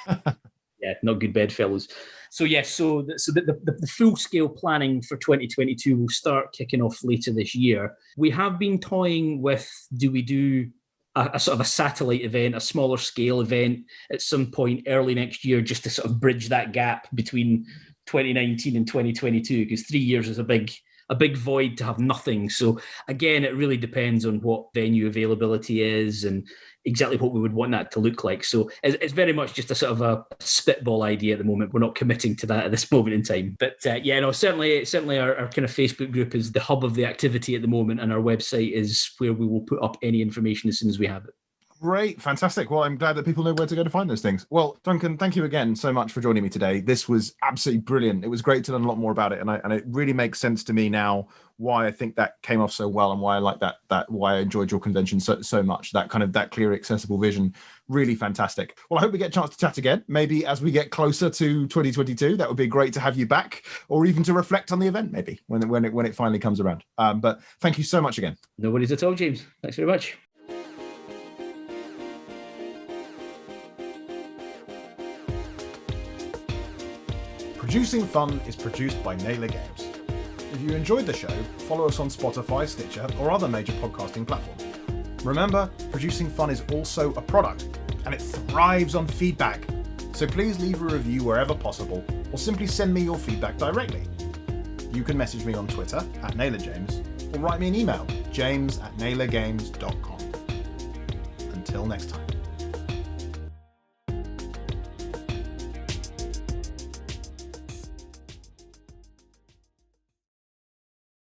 not good bedfellows. So the full-scale planning for 2022 will start kicking off later this year. We have been toying with, do we do a sort of a satellite event, a smaller scale event at some point early next year, just to sort of bridge that gap between 2019 and 2022, because 3 years is a big void to have nothing. So again, it really depends on what venue availability is and exactly what we would want that to look like. So it's very much just a sort of a spitball idea at the moment. We're not committing to that at this moment in time. But certainly our kind of Facebook group is the hub of the activity at the moment, and our website is where we will put up any information as soon as we have it. Great, fantastic. Well, I'm glad that people know where to go to find those things. Well, Duncan, thank you again so much for joining me today. This was absolutely brilliant. It was great to learn a lot more about it, and it really makes sense to me now why I think that came off so well and why I like that why I enjoyed your convention so much. That kind of that clear, accessible vision, really fantastic. Well, I hope we get a chance to chat again, maybe as we get closer to 2022. That would be great to have you back, or even to reflect on the event, maybe when it finally comes around. But thank you so much again. No worries at all, James. Thanks very much. Producing Fun is produced by Naylor Games. If you enjoyed the show, follow us on Spotify, Stitcher, or other major podcasting platforms. Remember, Producing Fun is also a product, and it thrives on feedback. So please leave a review wherever possible, or simply send me your feedback directly. You can message me on Twitter @NaylorJames, or write me an email, james@naylorgames.com. Until next time.